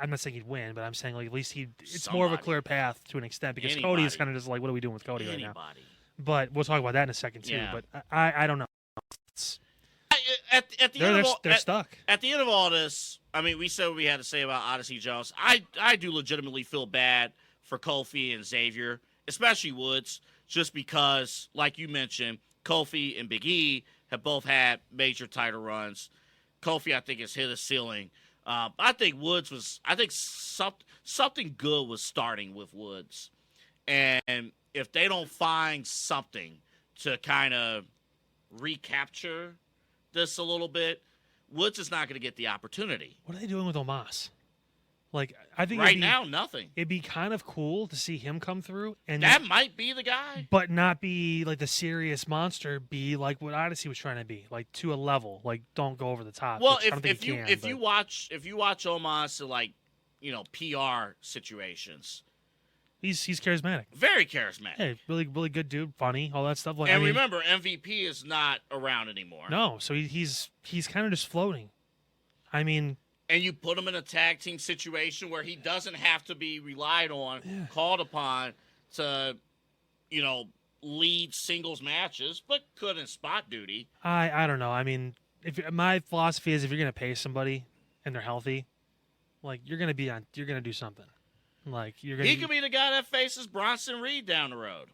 Speaker 1: I'm not saying he'd win, but I'm saying like at least it's more of a clear path to an extent because Cody is kind of just like, what are we doing with Cody right now? But we'll talk about that in a second too.
Speaker 2: Yeah.
Speaker 1: But I don't know. They're stuck.
Speaker 2: At the end of all this, I mean, we said what we had to say about Odyssey Jones. I do legitimately feel bad for Kofi and Xavier, especially Woods, just because, like you mentioned, Kofi and Big E have both had major title runs. Kofi, I think, has hit a ceiling. I think Woods was. I think something good was starting with Woods, and if they don't find something to kind of recapture this a little bit, Woods is not going to get the opportunity.
Speaker 1: What are they doing with Omos? Like, I think
Speaker 2: Right now, nothing.
Speaker 1: it'd be kind of cool to see him come through and
Speaker 2: That might be the guy.
Speaker 1: but not be like the serious monster. Be like what Odyssey was trying to be, like to a level. Like, don't go over the top.
Speaker 2: Well,
Speaker 1: which I don't think he can,
Speaker 2: if
Speaker 1: but-
Speaker 2: you watch Omos to like, PR situations,
Speaker 1: he's charismatic.
Speaker 2: very charismatic.
Speaker 1: Hey, really really good dude, funny, all that stuff. Like,
Speaker 2: And
Speaker 1: I mean,
Speaker 2: remember, MVP is not around anymore.
Speaker 1: no, so he's kind of just floating. I mean,
Speaker 2: And you put him in a tag team situation where he doesn't have to be relied on, called upon to, lead singles matches, but could in spot duty.
Speaker 1: I don't know. I mean, if my philosophy is if you're gonna pay somebody and they're healthy, like you're gonna do something. Like you're gonna.
Speaker 2: He could be the guy that faces Bronson Reed down the road.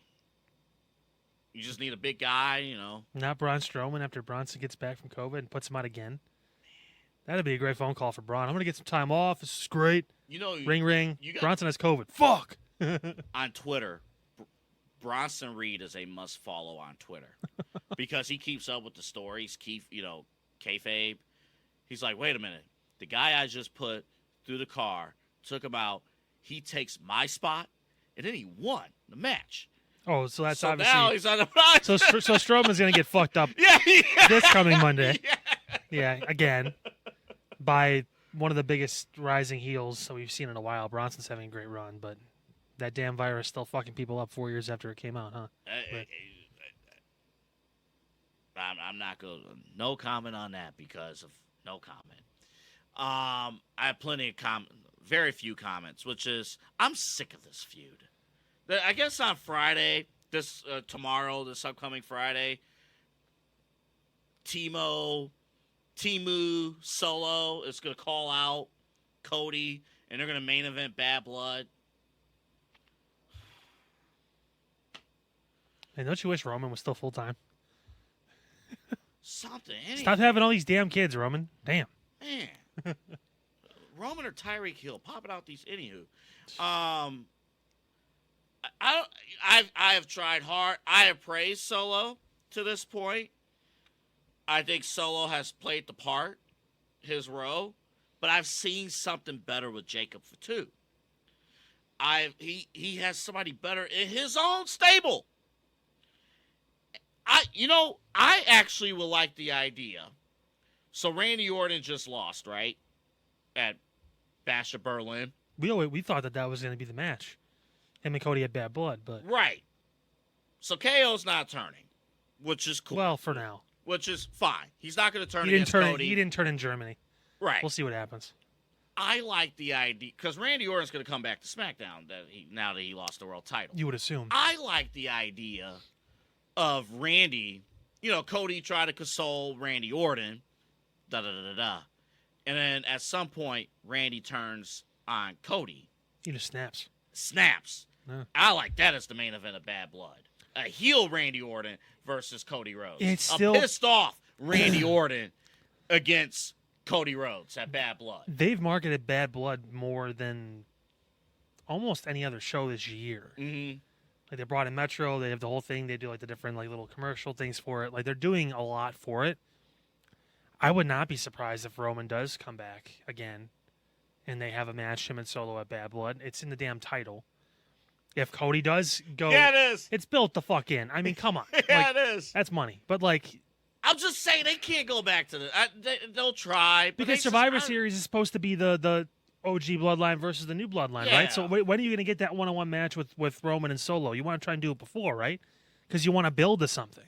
Speaker 2: You just need a big guy,
Speaker 1: Not Braun Strowman after Bronson gets back from COVID and puts him out again. That'd be a great phone call for Braun. I'm gonna get some time off. This is great. Ring. Bronson has COVID. Fuck.
Speaker 2: On Twitter, Bronson Reed is a must follow on Twitter because he keeps up with the stories. Kayfabe. He's like, wait a minute, the guy I just put through the car took him out. He takes my spot, and then he won the match.
Speaker 1: Oh, so that's
Speaker 2: So
Speaker 1: obviously.
Speaker 2: now he's on the front.
Speaker 1: So Strowman's gonna get fucked up
Speaker 2: yeah.
Speaker 1: this coming Monday.
Speaker 2: Yeah.
Speaker 1: Yeah, again, by one of the biggest rising heels that we've seen in a while. Bronson's having a great run, but that damn virus still fucking people up 4 years after it came out, huh? Right.
Speaker 2: I'm not going to, no comment on that because of no comment. I have plenty of very few comments, which is, I'm sick of this feud. I guess on Friday, tomorrow, this upcoming Friday, Timu Solo is going to call out Cody, and they're going to main event Bad Blood.
Speaker 1: And don't you wish Roman was still full time?
Speaker 2: Something.
Speaker 1: Stop having all these damn kids, Roman. Damn.
Speaker 2: Man. Roman or Tyreek Hill popping out these anywho. I have tried hard. I have praised Solo to this point. I think Solo has played the part, his role, but I've seen something better with Jacob Fatu. He has somebody better in his own stable. I actually would like the idea. So Randy Orton just lost, right? At Bash of Berlin.
Speaker 1: We thought that was going to be the match. Him and Cody had bad blood, but
Speaker 2: Right. So KO's not turning, which is cool.
Speaker 1: well, for now,
Speaker 2: Which is fine. He's not going to turn
Speaker 1: he didn't
Speaker 2: against
Speaker 1: turn.
Speaker 2: Cody.
Speaker 1: He didn't turn in Germany.
Speaker 2: Right.
Speaker 1: We'll see what happens.
Speaker 2: I like the idea because Randy Orton's going to come back to SmackDown now that he lost the world title.
Speaker 1: You would assume.
Speaker 2: I like the idea of Randy. Cody tried to console Randy Orton, and then at some point Randy turns on Cody.
Speaker 1: He just snaps. Yeah.
Speaker 2: I like that as the main event of Bad Blood. A heel Randy Orton versus Cody Rhodes.
Speaker 1: It's still
Speaker 2: pissed off Randy Orton against Cody Rhodes at Bad Blood.
Speaker 1: They've marketed Bad Blood more than almost any other show this year.
Speaker 2: Mm-hmm.
Speaker 1: Like they brought in Metro, they have the whole thing. They do like the different like little commercial things for it. Like they're doing a lot for it. I would not be surprised if Roman does come back again, and they have a match him and Solo at Bad Blood. It's in the damn title. If Cody does go,
Speaker 2: Yeah, it is.
Speaker 1: It's built the fuck in. I mean, come on.
Speaker 2: Yeah,
Speaker 1: Like,
Speaker 2: it is.
Speaker 1: that's money. But like,
Speaker 2: I'm just saying they can't go back to they'll try. But
Speaker 1: because Survivor Series is supposed to be the OG bloodline versus the new bloodline, right? So
Speaker 2: Yeah.
Speaker 1: when are you going to get that one-on-one match with Roman and Solo? You want to try and do it before, right? Because you want to build to something.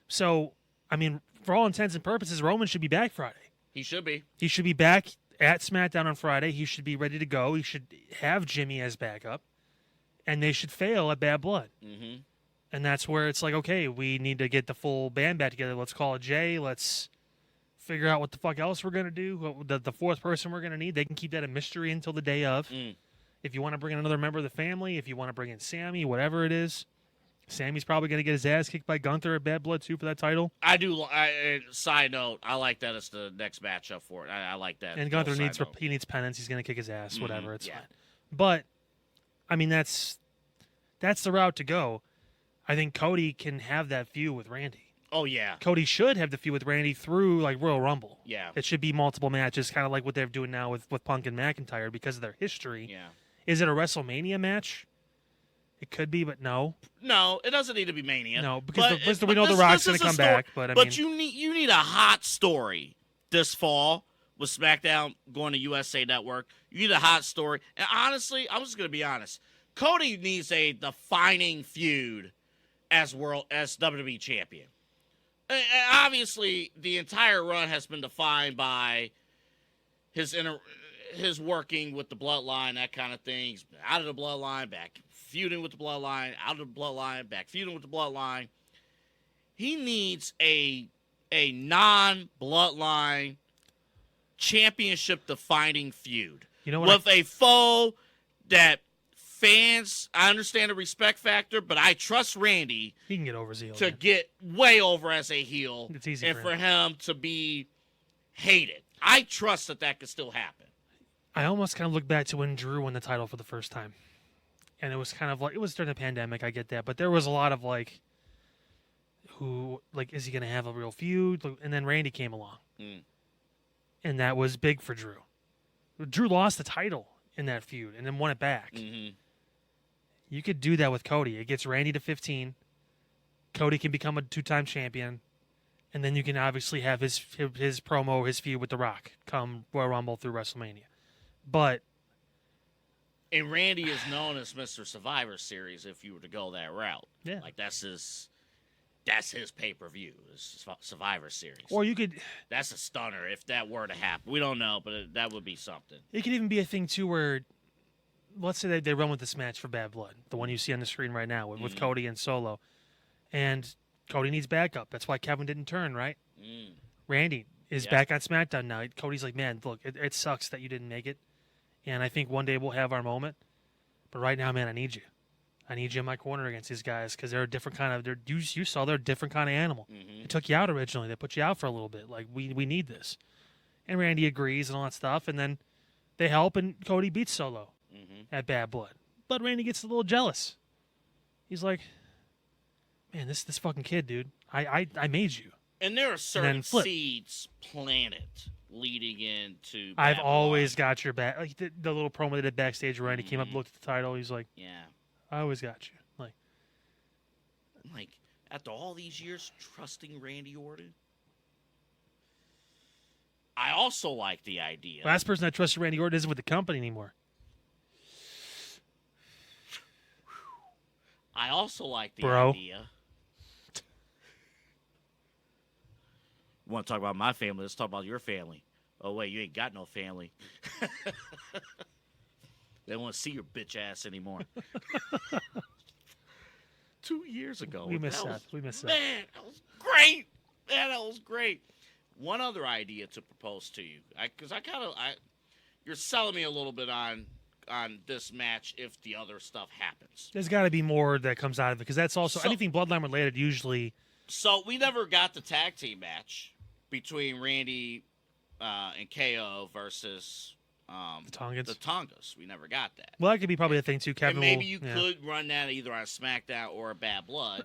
Speaker 1: So, I mean, for all intents and purposes, Roman should be back Friday.
Speaker 2: He should be.
Speaker 1: He should be back at SmackDown on Friday. He should be ready to go. He should have Jimmy as backup. And they should fail at Bad Blood.
Speaker 2: Mm-hmm.
Speaker 1: And that's where it's like, okay, we need to get the full band back together. Let's call it Jay. Let's figure out what the fuck else we're going to do. The fourth person we're going to need. They can keep that a mystery until the day of. If you want to bring in another member of the family, if you want to bring in Sammy, whatever it is. Sammy's probably going to get his ass kicked by Gunther at Bad Blood, too, for that title.
Speaker 2: I do. Side note, I like that as the next matchup for it. I like that.
Speaker 1: And Gunther
Speaker 2: Side note.
Speaker 1: needs penance. He's going to kick his ass, whatever. It's
Speaker 2: yeah.
Speaker 1: fine. But, I mean, that's the route to go. I think Cody can have that feud with Randy.
Speaker 2: Oh yeah,
Speaker 1: Cody should have the feud with Randy through like Royal Rumble.
Speaker 2: yeah,
Speaker 1: It should be multiple matches, kind of like what they're doing now with Punk and McIntyre because of their history.
Speaker 2: yeah.
Speaker 1: Is it a WrestleMania match? It could be, but no.
Speaker 2: No, it doesn't need to be Mania.
Speaker 1: No, because
Speaker 2: But
Speaker 1: we know The Rock's going to come back. But I mean,
Speaker 2: you need a hot story this fall with SmackDown going to USA Network. You need a hot story. And honestly, I'm just going to be honest. Cody needs a defining feud as WWE champion. And obviously, the entire run has been defined by his working with the bloodline, that kind of thing. He's been out of the bloodline, back feuding with the bloodline, out of the bloodline, back feuding with the bloodline. He needs a non-bloodline championship-defining feud.
Speaker 1: You know what?
Speaker 2: With a foe that fans, I understand the respect factor, but I trust Randy
Speaker 1: he can get over as a heel.
Speaker 2: to get way over as a heel.
Speaker 1: It's easy
Speaker 2: and
Speaker 1: for
Speaker 2: for him to be hated. I trust that could still happen.
Speaker 1: I almost kind of look back to when Drew won the title for the first time. And it was kind of like, it was during the pandemic, I get that. But there was a lot of like, is he going to have a real feud? And then Randy came along.
Speaker 2: Mm.
Speaker 1: And that was big for Drew. Drew lost the title in that feud and then won it back.
Speaker 2: Mm-hmm.
Speaker 1: You could do that with Cody. It gets Randy to 15. Cody can become a 2-time champion. And then you can obviously have his promo, his feud with The Rock come Royal Rumble through WrestleMania. But
Speaker 2: And Randy is known as Mr. Survivor Series if you were to go that route.
Speaker 1: Yeah.
Speaker 2: Like that's his pay-per-view, is Survivor Series.
Speaker 1: or you could
Speaker 2: That's a stunner if that were to happen. We don't know, but that would be something.
Speaker 1: it could even be a thing too where let's say they run with this match for Bad Blood, the one you see on the screen right now with Cody and Solo. And Cody needs backup. That's why Kevin didn't turn, right?
Speaker 2: Mm.
Speaker 1: Randy is
Speaker 2: Yeah.
Speaker 1: back on SmackDown now. Cody's like, man, look, it sucks that you didn't make it. And I think one day we'll have our moment. But right now, man, I need you. I need you in my corner against these guys because they're a different kind of. You saw they're a different kind of animal.
Speaker 2: Mm-hmm.
Speaker 1: They took you out originally. They put you out for a little bit. Like we need this. And Randy agrees and all that stuff. And then they help and Cody beats Solo at Bad Blood. But Randy gets a little jealous. He's like, man, this fucking kid, dude. I made you.
Speaker 2: And there are certain
Speaker 1: flip.
Speaker 2: seeds planted leading into.
Speaker 1: I've
Speaker 2: Bad
Speaker 1: always
Speaker 2: Blood.
Speaker 1: got your back. Like the little promo they did backstage where Randy came up, looked at the title. He's like,
Speaker 2: Yeah.
Speaker 1: I always got you.
Speaker 2: Like, after all these years trusting Randy Orton. I also like the idea.
Speaker 1: Last person I trusted Randy Orton isn't with the company anymore.
Speaker 2: I also like the
Speaker 1: Bro.
Speaker 2: idea. Want to talk about my family? Let's talk about your family. Oh, wait, you ain't got no family. They don't want to see your bitch ass anymore. 2 years ago.
Speaker 1: We missed
Speaker 2: that.
Speaker 1: that. We missed that.
Speaker 2: Man, that was great. Man, that was great. One other idea to propose to you. Because you're selling me a little bit on this match if the other stuff happens.
Speaker 1: There's got to be more that comes out of it because that's also
Speaker 2: So-
Speaker 1: anything Bloodline related usually.
Speaker 2: So we never got the tag team match between Randy and KO versus
Speaker 1: The Tongans.
Speaker 2: the Tongas. We never got that.
Speaker 1: Well, that could be probably a thing too. Kevin
Speaker 2: And maybe
Speaker 1: will,
Speaker 2: you
Speaker 1: yeah.
Speaker 2: could run that either on SmackDown or a Bad Blood.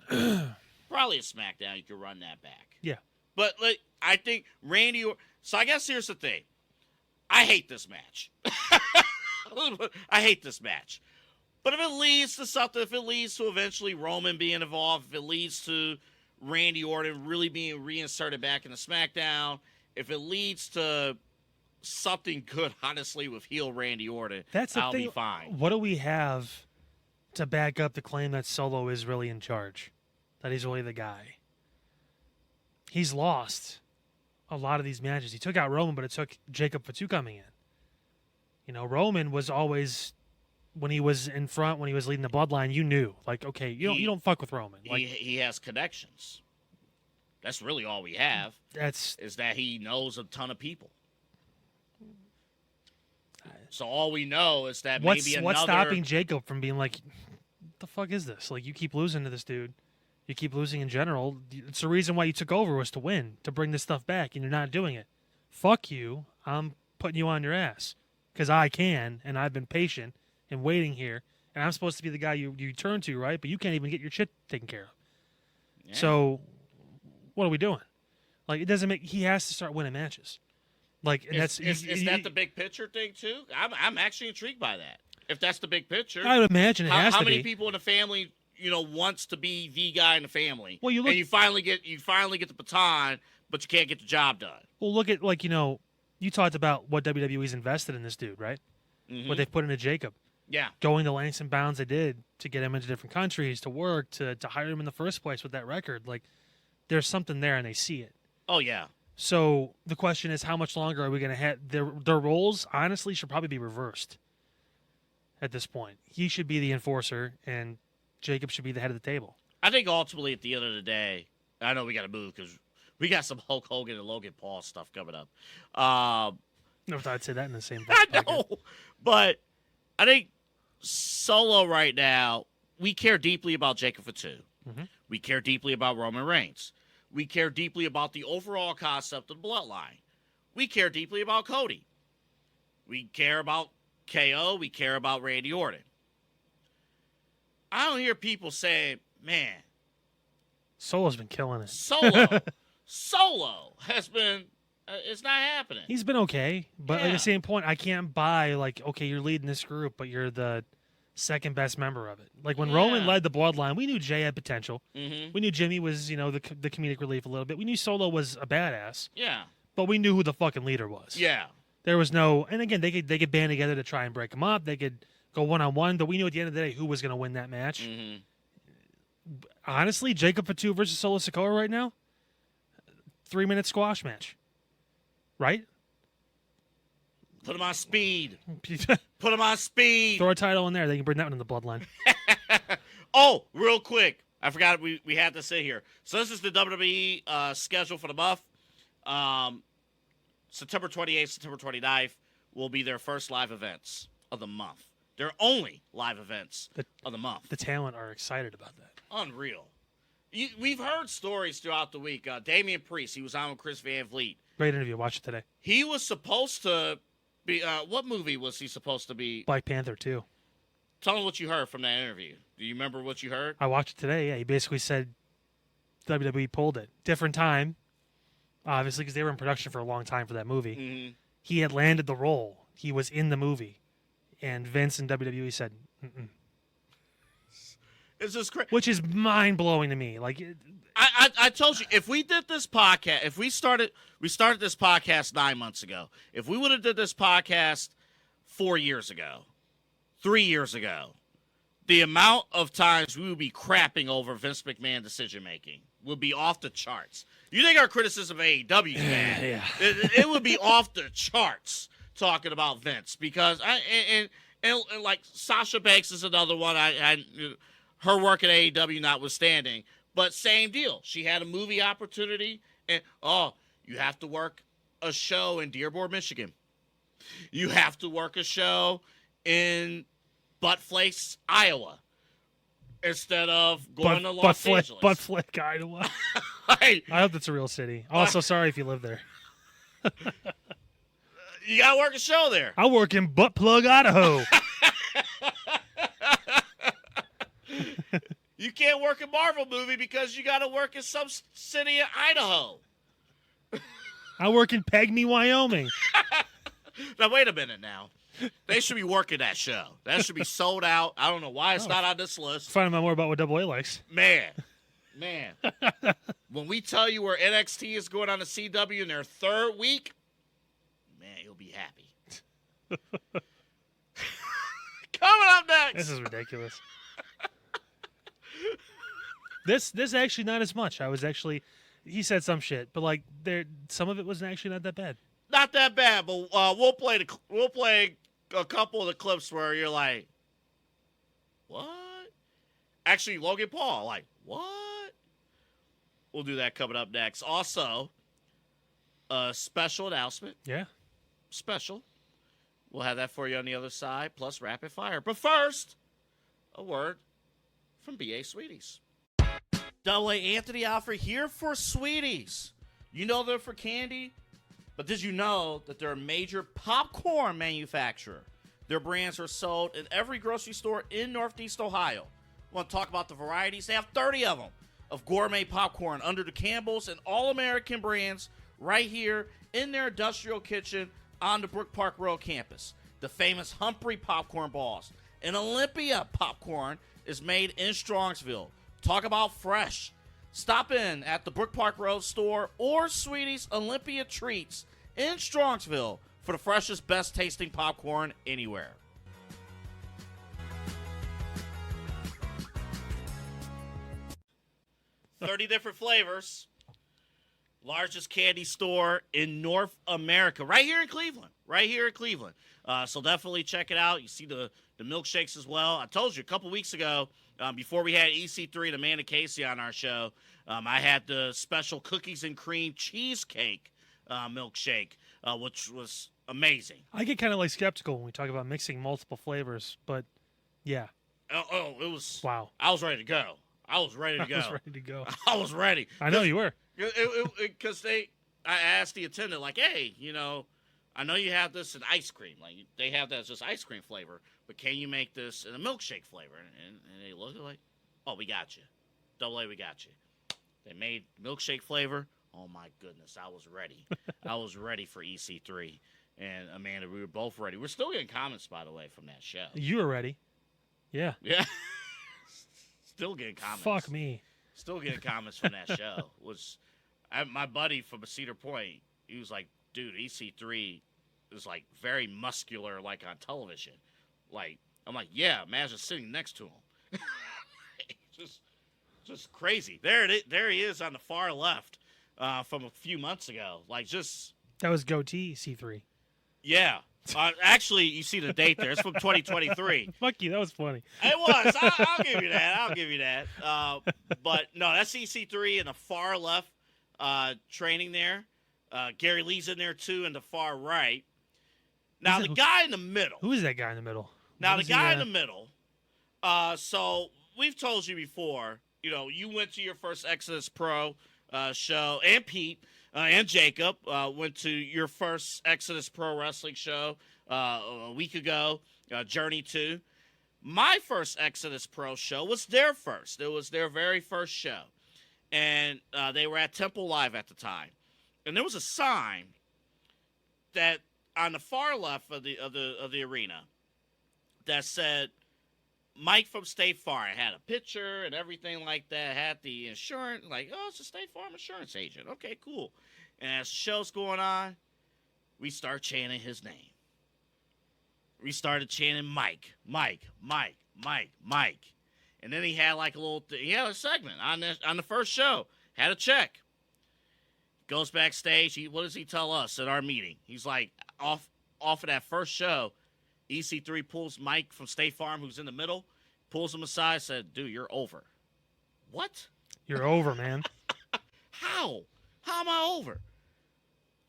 Speaker 2: Probably a SmackDown. You could run that back.
Speaker 1: Yeah.
Speaker 2: But I think Randy. So I guess here's the thing. I hate this match. I hate this match. But if it leads to something, if it leads to eventually Roman being involved, if it leads to Randy Orton really being reinserted back into SmackDown, if it leads to something good, honestly, with heel Randy Orton,
Speaker 1: That's the
Speaker 2: I'll
Speaker 1: thing.
Speaker 2: be fine.
Speaker 1: What do we have to back up the claim that Solo is really in charge? That he's really the guy. He's lost a lot of these matches. He took out Roman, but it took Jacob Fatu coming in. You know, Roman was always, when he was in front, when he was leading the bloodline, you knew, like, okay, you don't fuck with Roman. Like
Speaker 2: He has connections. That's really all we have,
Speaker 1: that's
Speaker 2: is that he knows a ton of people. So all we know is that
Speaker 1: what's
Speaker 2: maybe
Speaker 1: what's
Speaker 2: another...
Speaker 1: stopping Jacob from being like, what the fuck is this? Like, you keep losing to this dude. You keep losing in general. It's the reason why you took over was to win, to bring this stuff back, and you're not doing it. Fuck you. I'm putting you on your ass because I can, and I've been patient and waiting here, and I'm supposed to be the guy you turn to, right? But you can't even get your shit taken care of.
Speaker 2: Yeah.
Speaker 1: So what are we doing? Like, it doesn't make. He has to start winning matches. Like, and
Speaker 2: Is that the big picture thing too? I'm actually intrigued by that. If that's the big picture,
Speaker 1: I would imagine it has to be.
Speaker 2: How many people in the family, wants to be the guy in the family?
Speaker 1: Well, and
Speaker 2: you finally get the baton, but you can't get the job done.
Speaker 1: Well, look at you talked about what WWE's invested in this dude, right?
Speaker 2: Mm-hmm.
Speaker 1: What they've put into Jacob.
Speaker 2: Yeah.
Speaker 1: Going the lengths and bounds they did to get him into different countries, to work, to hire him in the first place with that record. Like, there's something there, and they see it.
Speaker 2: Oh, yeah.
Speaker 1: So the question is, how much longer are we going to have their roles? Honestly, should probably be reversed at this point. He should be the enforcer, and Jacob should be the head of the table.
Speaker 2: I think ultimately, at the end of the day, I know we got to move because we got some Hulk Hogan and Logan Paul stuff coming up.
Speaker 1: Never thought I'd say that in the same.
Speaker 2: I know, but I think Solo right now, we care deeply about Jacob Fatu.
Speaker 1: Mm-hmm.
Speaker 2: We care deeply about Roman Reigns. We care deeply about the overall concept of the bloodline. We care deeply about Cody. We care about KO. We care about Randy Orton. I don't hear people saying, man,
Speaker 1: Solo's been killing it.
Speaker 2: Solo has been, it's not happening.
Speaker 1: He's been okay, but at
Speaker 2: Yeah.
Speaker 1: the same point, I can't buy, okay, you're leading this group, but you're the second best member of it. Like, when Roman led the bloodline, we knew Jay had potential.
Speaker 2: Mm-hmm.
Speaker 1: We knew Jimmy was, the comedic relief a little bit. We knew Solo was a badass,
Speaker 2: Yeah.
Speaker 1: but we knew who the fucking leader was.
Speaker 2: Yeah.
Speaker 1: There was no, and again, they could band together to try and break him up. They could go one-on-one, but we knew at the end of the day who was going to win that match.
Speaker 2: Mm-hmm.
Speaker 1: Honestly, Jacob Fatu versus Solo Sikoa right now, 3-minute squash match. Right?
Speaker 2: Put him on speed. Put him on speed.
Speaker 1: Throw a title in there. They can bring that one in the bloodline.
Speaker 2: Oh, real quick. I forgot we had to sit here. So this is the WWE schedule for the month. September 28th, September 29th will be their first live events of the month. Their only live events of the month.
Speaker 1: The talent are excited about that.
Speaker 2: Unreal. We've heard stories throughout the week. Damian Priest, he was on with Chris Van Vliet.
Speaker 1: Great interview. Watch it today.
Speaker 2: He was supposed to be, what movie was he supposed to be?
Speaker 1: Black Panther 2.
Speaker 2: Tell me what you heard from that interview. Do you remember what you heard?
Speaker 1: I watched it today. Yeah, he basically said WWE pulled it. Different time, obviously, because they were in production for a long time for that movie.
Speaker 2: Mm-hmm.
Speaker 1: He had landed the role. He was in the movie. And Vince and WWE said, mm-mm.
Speaker 2: It's just crazy.
Speaker 1: Which is mind-blowing to me. Like,
Speaker 2: I told you, if we did this podcast, we started this podcast 9 months ago. If we would have did this podcast 4 years ago, 3 years ago, the amount of times we would be crapping over Vince McMahon decision-making would be off the charts. You think our criticism of AEW is bad?
Speaker 1: Yeah.
Speaker 2: It would be off the charts talking about Vince because and like Sasha Banks is another one. Her work at AEW notwithstanding, but same deal. She had a movie opportunity, and you have to work a show in Dearborn, Michigan. You have to work a show in Buttflakes, Iowa, instead of going to Los Angeles.
Speaker 1: Buttflick, Iowa.
Speaker 2: Right.
Speaker 1: I hope that's a real city. Also, sorry if you live there.
Speaker 2: You gotta work a show there.
Speaker 1: I work in Buttplug, Idaho.
Speaker 2: You can't work a Marvel movie because you gotta work in some city in Idaho.
Speaker 1: I work in Pegme, Wyoming.
Speaker 2: Now wait a minute now. They should be working that show. That should be sold out. I don't know why it's not on this list.
Speaker 1: Find out more about what Double A likes.
Speaker 2: Man. When we tell you where NXT is going on the CW in their third week, man, you'll be happy. Coming up next.
Speaker 1: This is ridiculous. This actually not as much. He said some shit, but like some of it was actually not that bad.
Speaker 2: Not that bad, but we'll play a couple of the clips where you're like, what? Actually, Logan Paul, like, what? We'll do that coming up next. Also, a special announcement.
Speaker 1: Yeah.
Speaker 2: Special. We'll have that for you on the other side, plus rapid fire. But first, a word from B.A. Sweeties. Double A Anthony Alfred here for Sweeties. You know they're for candy, but did you know that they're a major popcorn manufacturer? Their brands are sold in every grocery store in Northeast Ohio. Want to talk about the varieties? They have 30 of them. of gourmet popcorn under the Campbell's and All-American brands right here in their industrial kitchen on the Brook Park Road campus. The famous Humphrey popcorn balls and Olympia popcorn is made in Strongsville. Talk about fresh. Stop in at the Brook Park Road store or Sweetie's Olympia Treats in Strongsville for the freshest, best tasting popcorn anywhere. 30 different flavors. Largest candy store in North America. Right here in Cleveland. So definitely check it out. You see the milkshakes as well. I told you a couple weeks ago, before we had EC3 and Amanda Casey on our show, I had the special cookies and cream cheesecake milkshake, which was amazing.
Speaker 1: I get kind of like skeptical when we talk about mixing multiple flavors, but yeah.
Speaker 2: Oh, it was.
Speaker 1: Wow.
Speaker 2: I was ready to go. I was ready. I was ready.
Speaker 1: I know you were.
Speaker 2: Because I asked the attendant, like, hey, I know you have this in ice cream. Like, they have that as just ice cream flavor, but can you make this in a milkshake flavor? And they looked like, oh, we got you. Double A, we got you. They made milkshake flavor. Oh, my goodness. I was ready. I was ready for EC3. And, Amanda, we were both ready. We're still getting comments, by the way, from that show.
Speaker 1: You were ready. Yeah.
Speaker 2: Yeah. Still getting comments.
Speaker 1: Fuck me.
Speaker 2: Still getting comments from that show. My buddy from Cedar Point, he was like, dude, EC3 is like very muscular, like on television. Like, I'm like, yeah, imagine sitting next to him. just crazy. There he is on the far left from a few months ago. Like, just
Speaker 1: that was goatee C3.
Speaker 2: Yeah. Actually, you see the date there. It's from 2023.
Speaker 1: Fuck you. That was funny.
Speaker 2: It was. I'll give you that. But no, that's EC3 in the far left training there. Gary Lee's in there too in the far right. Now the guy in the middle.
Speaker 1: Who is that guy in the middle?
Speaker 2: Now the guy in the middle. So we've told you before. You went to your first Exodus Pro show, and Pete. And Jacob went to your first Exodus Pro Wrestling show a week ago, Journey 2. My first Exodus Pro show was their first. It was their very first show. And they were at Temple Live at the time. And there was a sign that on the far left of the arena that said, Mike from State Farm. It had a picture and everything like that. It had the insurance, like, oh, it's a State Farm insurance agent. Okay, cool. And as the show's going on, we start chanting his name. We started chanting Mike. And then he had like he had a segment on the first show. Had a check. Goes backstage. What does he tell us at our meeting? He's like, off of that first show, EC3 pulls Mike from State Farm, who's in the middle, pulls him aside, said, dude, you're over. What?
Speaker 1: You're over, man.
Speaker 2: How? How am I over?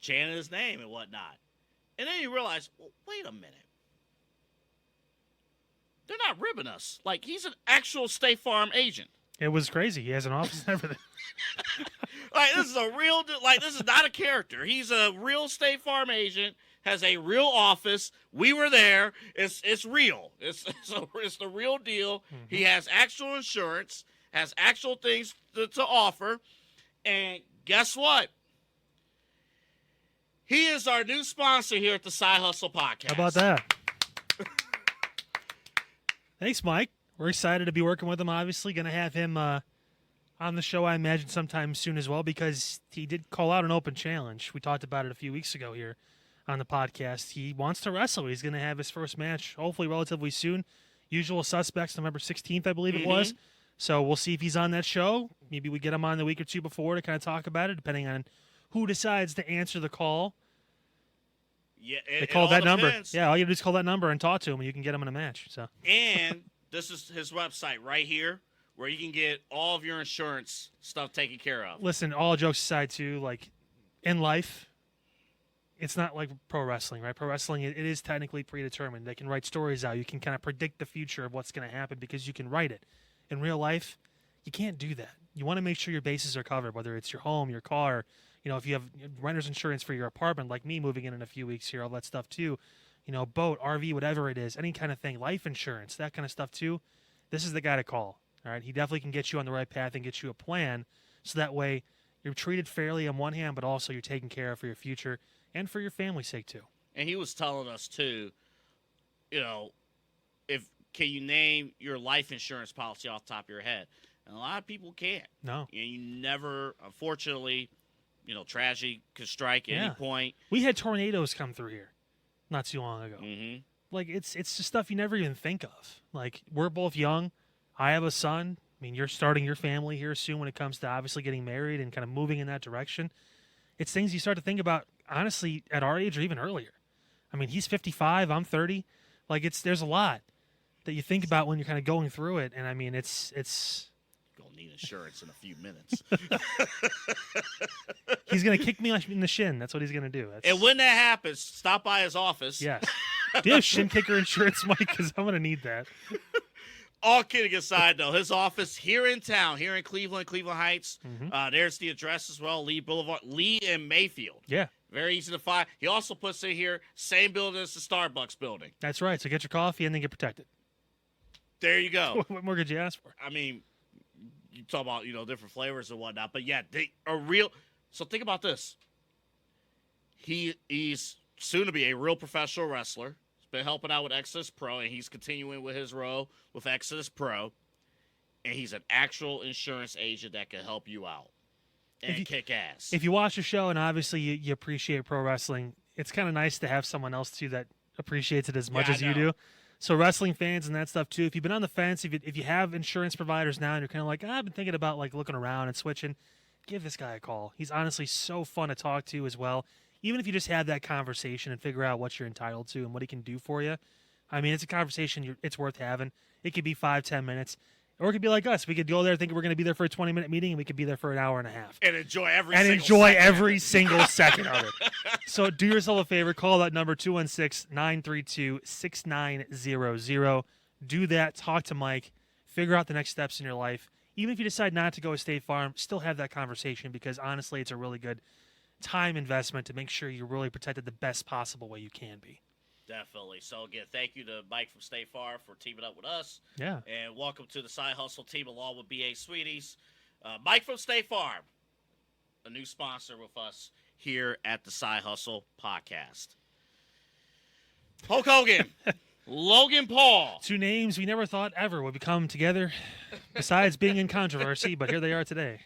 Speaker 2: Chanting his name and whatnot. And then you realize, well, wait a minute. They're not ribbing us. Like, he's an actual State Farm agent.
Speaker 1: It was crazy. He has an office and everything.
Speaker 2: This is not a character. He's a real State Farm agent, has a real office. We were there. It's real. It's the real deal. Mm-hmm. He has actual insurance, has actual things to offer. And guess what? He is our new sponsor here at the Side Hustle Podcast.
Speaker 1: How about that? Thanks, Mike. We're excited to be working with him, obviously. Going to have him on the show, I imagine, sometime soon as well, because he did call out an open challenge. We talked about it a few weeks ago here on the podcast. He wants to wrestle. He's going to have his first match, hopefully relatively soon. Usual Suspects, November 16th, I believe it was. So we'll see if he's on that show. Maybe we get him on the week or two before to kind of talk about it, depending on who decides to answer the call.
Speaker 2: Yeah,
Speaker 1: they call that number. Yeah, all you do is call that number and talk to him, and you can get him in a match. So.
Speaker 2: And this is his website right here, where you can get all of your insurance stuff taken care of.
Speaker 1: Listen, all jokes aside, too, like in life, it's not like pro wrestling, right? Pro wrestling, it is technically predetermined. They can write stories out. You can kind of predict the future of what's going to happen because you can write it. In real life, you can't do that. You want to make sure your bases are covered, whether it's your home, your car, if you have renter's insurance for your apartment, like me moving in a few weeks here, all that stuff too, boat, RV, whatever it is, any kind of thing, life insurance, that kind of stuff too. This is the guy to call. All right, he definitely can get you on the right path and get you a plan, so that way you're treated fairly on one hand, but also you're taken care of for your future and for your family's sake too.
Speaker 2: And he was telling us too, can you name your life insurance policy off the top of your head? And a lot of people can't.
Speaker 1: No.
Speaker 2: And you never, unfortunately, tragedy could strike at any point.
Speaker 1: We had tornadoes come through here not too long ago.
Speaker 2: Mm-hmm.
Speaker 1: Like, it's just stuff you never even think of. Like, we're both young. I have a son. I mean, you're starting your family here soon when it comes to obviously getting married and kind of moving in that direction. It's things you start to think about, honestly, at our age or even earlier. I mean, he's 55, I'm 30. Like, there's a lot that you think about when you're kind of going through it. And, I mean, it's
Speaker 2: Gonna need insurance in a few minutes.
Speaker 1: He's going to kick me in the shin. That's what he's going to do.
Speaker 2: And when that happens, stop by his office.
Speaker 1: Yes. Do you have shin kicker insurance, Mike? Because I'm going to need that.
Speaker 2: All kidding aside, though, his office here in town, here in Cleveland Heights.
Speaker 1: Mm-hmm.
Speaker 2: There's the address as well, Lee Boulevard, Lee and Mayfield.
Speaker 1: Yeah.
Speaker 2: Very easy to find. He also puts it here, same building as the Starbucks building.
Speaker 1: That's right. So get your coffee and then get protected.
Speaker 2: There you go.
Speaker 1: What more could you ask for?
Speaker 2: I mean, you talk about, different flavors and whatnot, but yeah, they are real. So think about this. He's soon to be a real professional wrestler. He's been helping out with Exodus Pro, and he's continuing with his role with Exodus Pro. And he's an actual insurance agent that can help you out and kick ass.
Speaker 1: If you watch the show and obviously you appreciate pro wrestling, it's kind of nice to have someone else too that appreciates it as much as you do. So wrestling fans and that stuff too. If you've been on the fence, if you have insurance providers now and you're kind of like, I've been thinking about like looking around and switching, give this guy a call. He's honestly so fun to talk to as well. Even if you just have that conversation and figure out what you're entitled to and what he can do for you. I mean, it's a conversation it's worth having. It could be 5-10 minutes. Or it could be like us. We could go there thinking we're going to be there for a 20-minute meeting, and we could be there for an hour and a half.
Speaker 2: And enjoy every
Speaker 1: single second of it. So do yourself a favor. Call that number, 216-932-6900. Do that. Talk to Mike. Figure out the next steps in your life. Even if you decide not to go with State Farm, still have that conversation because, honestly, it's a really good time investment to make sure you're really protected the best possible way you can be.
Speaker 2: Definitely. So, again, thank you to Mike from State Farm for teaming up with us.
Speaker 1: Yeah.
Speaker 2: And welcome to the Side Hustle team along with BA Sweeties. Mike from State Farm, a new sponsor with us here at the Side Hustle podcast. Hulk Hogan, Logan Paul.
Speaker 1: Two names we never thought ever would come together, besides being in controversy, but here they are today.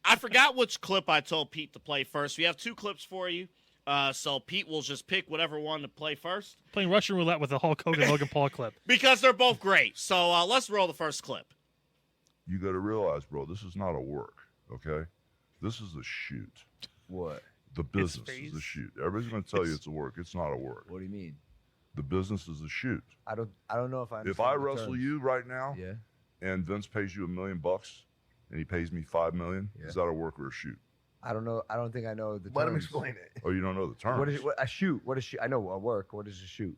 Speaker 2: I forgot which clip I told Pete to play first. We have two clips for you. So Pete will just pick whatever one to play first.
Speaker 1: Playing Russian roulette with the Hulk Hogan Logan Paul clip.
Speaker 2: Because they're both great. So let's roll the first clip.
Speaker 5: You got to realize, bro, this is not a work, okay? This is a shoot.
Speaker 6: What?
Speaker 5: The business is a shoot. Everybody's going to tell you it's a work. It's not a work.
Speaker 6: What do you mean?
Speaker 5: The business is a shoot.
Speaker 6: I don't know if I understand
Speaker 5: If I
Speaker 6: the
Speaker 5: wrestle
Speaker 6: terms.
Speaker 5: you right now,
Speaker 6: Yeah.
Speaker 5: and Vince pays you $1 million, and he pays me $5 million,
Speaker 6: Yeah.
Speaker 5: is that a work or a shoot?
Speaker 6: I don't know. I don't think I know the terms.
Speaker 7: Let him explain it.
Speaker 5: Oh, you don't know the terms?
Speaker 6: What is a shoot? What is shoot? I know a work. What is a shoot?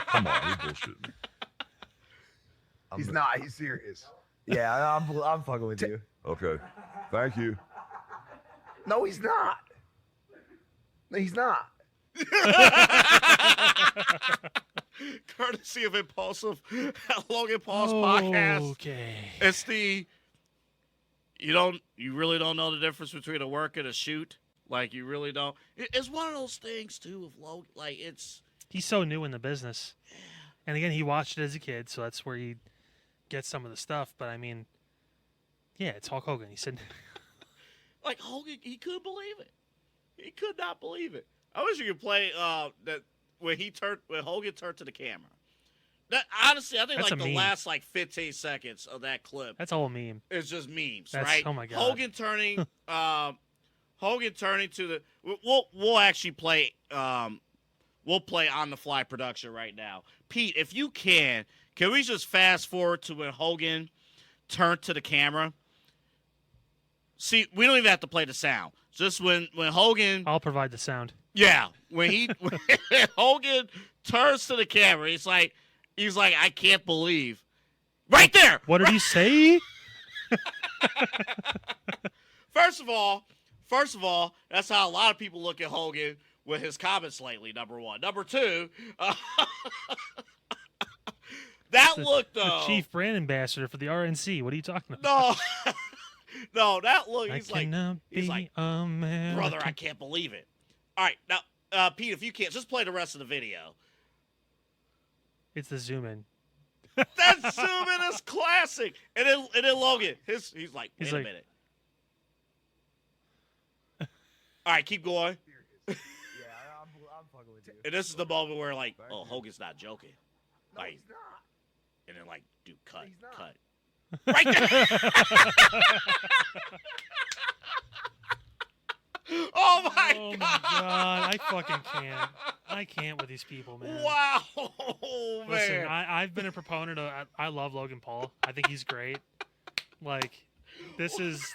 Speaker 5: Come on, you're bullshitting.
Speaker 7: He's not. He's serious.
Speaker 6: Yeah, I'm fucking with you.
Speaker 5: Okay, thank you.
Speaker 7: No, he's not. No, he's not.
Speaker 2: Courtesy of Impulsive Logan Paul's podcast.
Speaker 1: Okay.
Speaker 2: It's the you really don't know the difference between a work and a shoot. Like you really don't. It's one of those things too of Logan. Like
Speaker 1: He's so new in the business. And again, he watched it as a kid, so that's where he gets some of the stuff. But I mean, yeah, it's Hulk Hogan. He said,
Speaker 2: like Hogan, he couldn't believe it. He could not believe it. I wish you could play that when Hogan turned to the camera. That honestly, I think
Speaker 1: That's
Speaker 2: like
Speaker 1: a
Speaker 2: the
Speaker 1: meme.
Speaker 2: last 15 seconds of that clip.
Speaker 1: that's all a meme.
Speaker 2: It's just memes,
Speaker 1: That's-
Speaker 2: right?
Speaker 1: oh my God.
Speaker 2: Hogan turning to the. We'll actually play. We'll play on the fly production right now. Pete, if you can we just fast forward to when Hogan turned to the camera? See, we don't even have to play the sound. Just when Hogan.
Speaker 1: I'll provide the sound.
Speaker 2: Yeah, when Hogan turns to the camera, he's like, I can't believe. Right there.
Speaker 1: What did he say?
Speaker 2: First of all, that's how a lot of people look at Hogan with his comments lately, number one. Number two, That
Speaker 1: The-
Speaker 2: look,
Speaker 1: the
Speaker 2: though.
Speaker 1: chief brand ambassador for the RNC. What are you talking about?
Speaker 2: No. No, that look,
Speaker 1: I
Speaker 2: he's like,
Speaker 1: cannot
Speaker 2: he's
Speaker 1: be
Speaker 2: like,
Speaker 1: American.
Speaker 2: brother, I can't believe it. All right, now, Pete, if you can't, just play the rest of the video.
Speaker 1: It's the zoom in.
Speaker 2: That zoom in is classic. And then Logan, he's like, wait
Speaker 1: He's
Speaker 2: a
Speaker 1: like-
Speaker 2: minute. All right, keep going.
Speaker 6: Yeah, I'm fucking with you.
Speaker 2: And this is the moment where, like, oh, Hogan's not joking.
Speaker 7: No,
Speaker 2: Like,
Speaker 7: he's not.
Speaker 2: and then, like, dude, cut,
Speaker 7: He's not.
Speaker 2: cut. Right there. Oh my
Speaker 1: Oh
Speaker 2: god.
Speaker 1: my god, I fucking can't. I can't with these people, man.
Speaker 2: Wow,
Speaker 1: Listen,
Speaker 2: man.
Speaker 1: I've been a proponent of. I love Logan Paul. I think he's great. Like, this is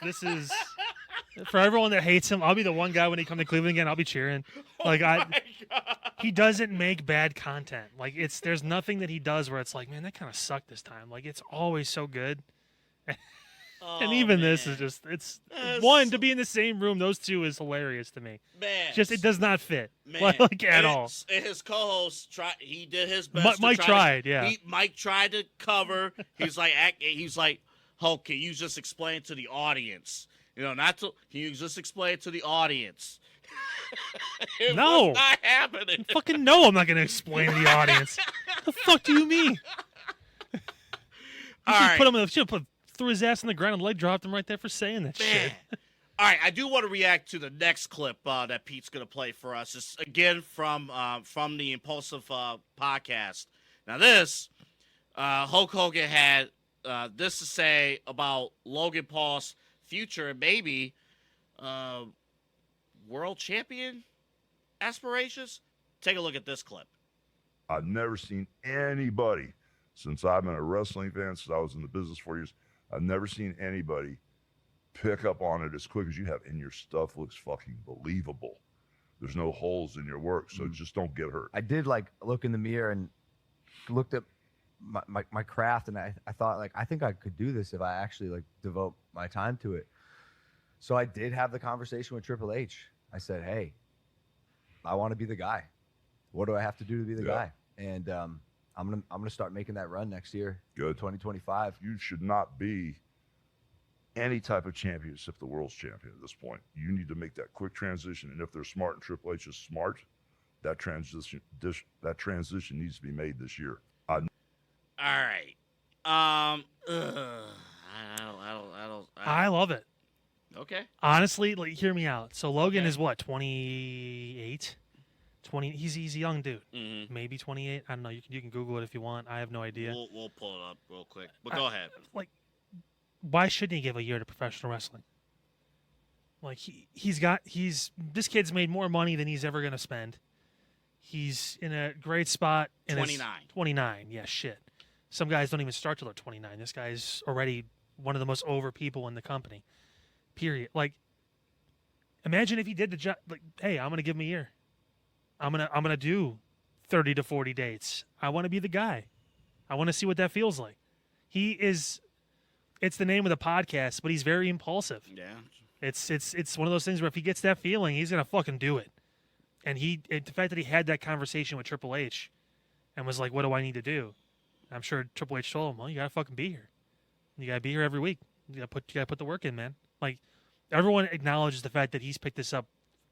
Speaker 1: for everyone that hates him. I'll be the one guy when he come to Cleveland again. I'll be cheering. Like
Speaker 2: Oh my God.
Speaker 1: he doesn't make bad content. Like there's nothing that he does where it's like, man, that kind of sucked this time. Like it's always so good. And
Speaker 2: Oh,
Speaker 1: even this
Speaker 2: man.
Speaker 1: is just it's
Speaker 2: That's
Speaker 1: one
Speaker 2: so-
Speaker 1: to be in the same room. Those two is hilarious to me.
Speaker 2: Man,
Speaker 1: Just it does not fit
Speaker 2: man.
Speaker 1: like at
Speaker 2: And
Speaker 1: all.
Speaker 2: His co-host tried. He did his best.
Speaker 1: Mike
Speaker 2: to
Speaker 1: tried, yeah.
Speaker 2: Mike tried to cover. He's like, "Oh, can you just explain to the audience? You know, not to. Can you just explain to the audience?" It
Speaker 1: No.
Speaker 2: was not happening.
Speaker 1: Fucking no, I'm not gonna explain to the audience. The fuck do you mean? You
Speaker 2: All
Speaker 1: should
Speaker 2: right.
Speaker 1: put him in the threw his ass on the ground and leg dropped him right there for saying that
Speaker 2: Man.
Speaker 1: shit.
Speaker 2: All right, I do want to react to the next clip that Pete's going to play for us. It's again from the Impulsive podcast. Now, this Hulk Hogan had this to say about Logan Paul's future and maybe world champion aspirations. Take a look at this clip.
Speaker 5: I've never seen anybody since I've been a wrestling fan, since I was in the business 4 years. I've never seen anybody pick up on it as quick as you have, and your stuff looks fucking believable. There's no holes in your work, so just don't get hurt.
Speaker 6: I did like look in the mirror and looked at my craft, and I thought like I think I could do this if I actually like devote my time to it. So I did have the conversation with Triple H. I said, "Hey, I want to be the guy. What do I have to do to be the
Speaker 5: Yeah.
Speaker 6: guy?" And I'm gonna start making that run next year,
Speaker 5: Good.
Speaker 6: 2025.
Speaker 5: You should not be any type of champion except the world's champion at this point. You need to make that quick transition, and if they're smart and Triple H is smart, that transition needs to be made this year.
Speaker 2: All right. I
Speaker 1: I love it.
Speaker 2: okay.
Speaker 1: Honestly, like hear me out. So Logan is what, 28? 20 he's a young dude.
Speaker 2: Mm-hmm.
Speaker 1: Maybe 28. I don't know. You can Google it if you want. I have no idea.
Speaker 2: We'll pull it up real quick. But go ahead.
Speaker 1: Like why shouldn't he give a year to professional wrestling? Like this kid's made more money than he's ever going to spend. He's in a great spot.
Speaker 2: 29.
Speaker 1: 29. Yeah, shit. Some guys don't even start till they're 29. This guy's already one of the most over people in the company. Period. Like, imagine if he did the job. Like, hey, I'm gonna give him a year. I'm gonna do 30 to 40 dates. I want to be the guy. I want to see what that feels like. He is. It's the name of the podcast, but he's very impulsive.
Speaker 2: Yeah.
Speaker 1: It's one of those things where if he gets that feeling, he's gonna fucking do it. And the fact that he had that conversation with Triple H, and was like, "What do I need to do?" I'm sure Triple H told him, "Well, you gotta fucking be here. You gotta be here every week. You gotta put the work in, man." Like everyone acknowledges the fact that he's picked this up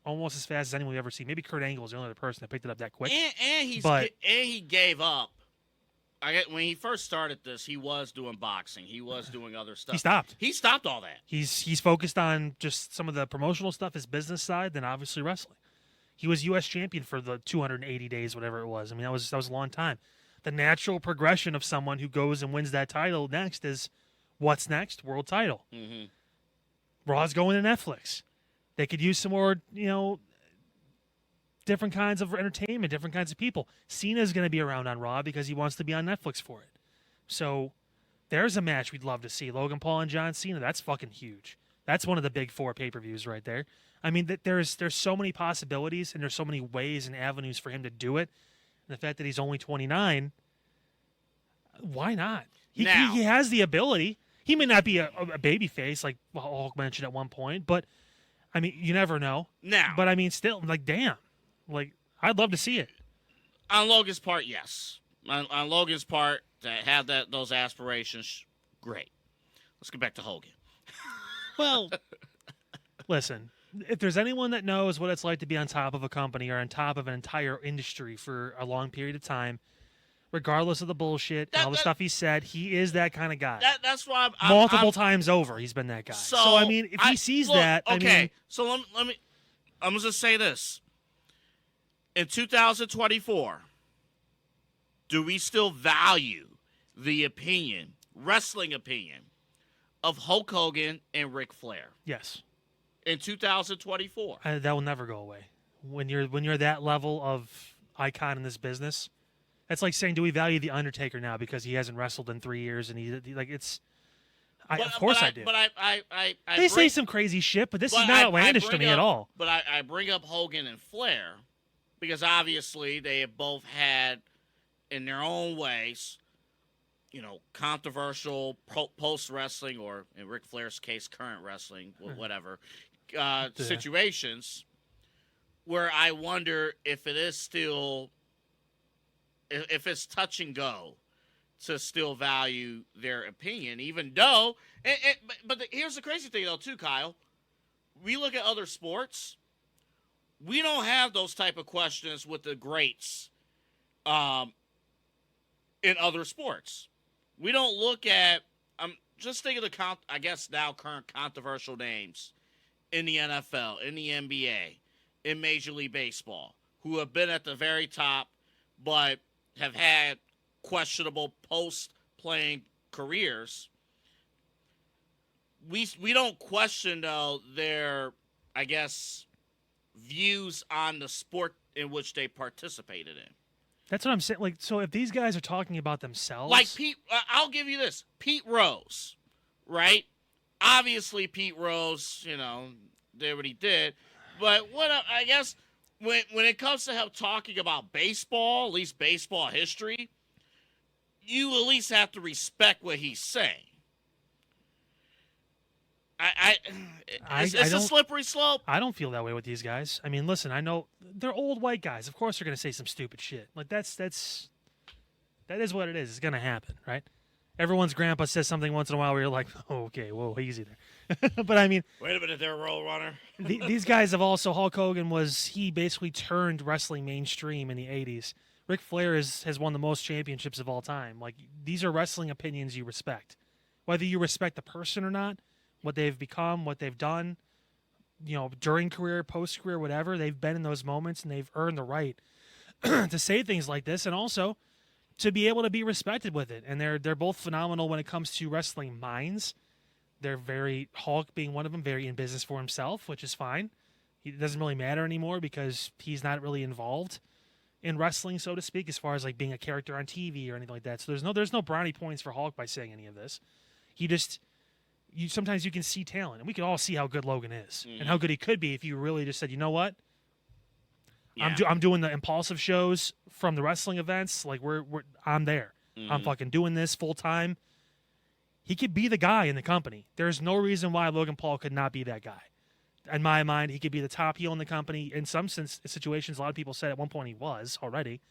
Speaker 1: almost as fast as anyone we've ever seen. Maybe Kurt Angle is the only other person that picked it up that quick.
Speaker 2: And he gave up. When he first started this, he was doing boxing. He was doing other stuff.
Speaker 1: He stopped.
Speaker 2: He stopped all that.
Speaker 1: He's focused on just some of the promotional stuff, his business side, then obviously wrestling. He was U.S. champion for the 280 days, whatever it was. I mean, that was a long time. The natural progression of someone who goes and wins that title next is what's next? World title.
Speaker 2: Mm-hmm.
Speaker 1: Raw's going to Netflix. They could use some more, different kinds of entertainment, different kinds of people. Cena's going to be around on Raw because he wants to be on Netflix for it. So there's a match we'd love to see. Logan Paul and John Cena. That's fucking huge. That's one of the big 4 pay-per-views right there. I mean, there's so many possibilities and there's so many ways and avenues for him to do it. And the fact that he's only 29, why not? He has the ability. He may not be a baby face like Hulk mentioned at one point, but I mean, you never know.
Speaker 2: Now,
Speaker 1: But I mean, still, like, damn. Like, I'd love to see it.
Speaker 2: on Logan's part, yes. On Logan's part, to have those aspirations, great. Let's get back to Hogan.
Speaker 1: Well, listen, if there's anyone that knows what it's like to be on top of a company or on top of an entire industry for a long period of time, regardless of the bullshit and all the stuff he said, he is that kind of guy.
Speaker 2: That's why
Speaker 1: multiple times over, he's been that guy. So I mean, if he sees that,
Speaker 2: okay.
Speaker 1: I mean,
Speaker 2: So let me. I'm just say this. In 2024, do we still value the wrestling opinion, of Hulk Hogan and Ric Flair?
Speaker 1: yes,
Speaker 2: In 2024,
Speaker 1: that will never go away. When you're that level of icon in this business, that's like saying, do we value the Undertaker now because he hasn't wrestled in 3 years and he like it's. Of course I do.
Speaker 2: But
Speaker 1: they say some crazy shit, but this is not outlandish to me at all.
Speaker 2: But I bring up Hogan and Flair because obviously they have both had, in their own ways, controversial post wrestling, or in Ric Flair's case, current wrestling, whatever, situations where I wonder if it is still, if it's touch and go to still value their opinion, even though, here's the crazy thing though too, Kyle. We look at other sports, we don't have those type of questions with the greats in other sports. We don't look at, just think of the, I guess now current controversial names in the NFL, in the NBA, in Major League Baseball, who have been at the very top, but have had questionable post-playing careers. We don't question, though, their, I guess, views on the sport in which they participated in.
Speaker 1: That's what I'm saying. Like, so if these guys are talking about themselves,
Speaker 2: like Pete, I'll give you this: Pete Rose, right? Obviously, Pete Rose, did what he did, but what I guess when it comes to him talking about baseball, at least baseball history, you at least have to respect what he's saying. It's a slippery slope.
Speaker 1: I don't feel that way with these guys. I mean, listen, I know they're old white guys. Of course, they're going to say some stupid shit. Like that is what it is. It's going to happen, right? Everyone's grandpa says something once in a while where you're like, oh, okay, whoa, easy there. But I mean,
Speaker 2: wait a minute, they're a roll runner.
Speaker 1: These guys have also. Hulk Hogan he basically turned wrestling mainstream in the '80s. Ric Flair has won the most championships of all time. Like, these are wrestling opinions you respect, whether you respect the person or not. What they've become, what they've done, during career, post career, whatever, they've been in those moments and they've earned the right to say things like this, and also to be able to be respected with it. And they're both phenomenal when it comes to wrestling minds. They're Hulk being one of them, very in business for himself, which is fine. It doesn't really matter anymore because he's not really involved in wrestling, so to speak, as far as like being a character on TV or anything like that. So there's no brownie points for Hulk by saying any of this. Sometimes you can see talent, and we can all see how good Logan is and how good he could be if you really just said, you know what, I'm doing the impulsive shows from the wrestling events. Like I'm there. I'm fucking doing this full time. He could be the guy in the company. There's no reason why Logan Paul could not be that guy. In my mind, he could be the top heel in the company. In some situations, a lot of people said at one point he was already,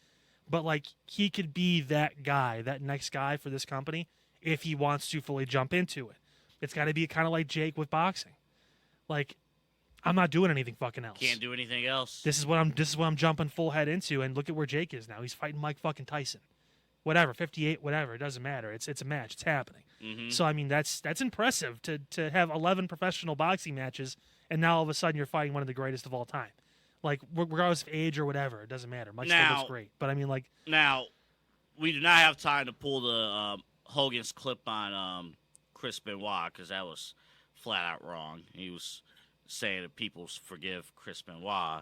Speaker 1: but like he could be that guy, that next guy for this company if he wants to fully jump into it. It's got to be kind of like Jake with boxing. Like, I'm not doing anything fucking else.
Speaker 2: Can't do anything else.
Speaker 1: This is what I'm jumping full head into, and look at where Jake is now. He's fighting Mike fucking Tyson. Whatever, 58, whatever. It doesn't matter. It's a match. It's happening.
Speaker 2: Mm-hmm.
Speaker 1: So I mean, that's impressive to have 11 professional boxing matches, and now all of a sudden you're fighting one of the greatest of all time. Like, regardless of age or whatever, it doesn't matter. Mike still looks great. But I mean, like,
Speaker 2: now we do not have time to pull the Hogan's clip on Chris Benoit, because that was flat out wrong. He was saying that people forgive Chris Benoit,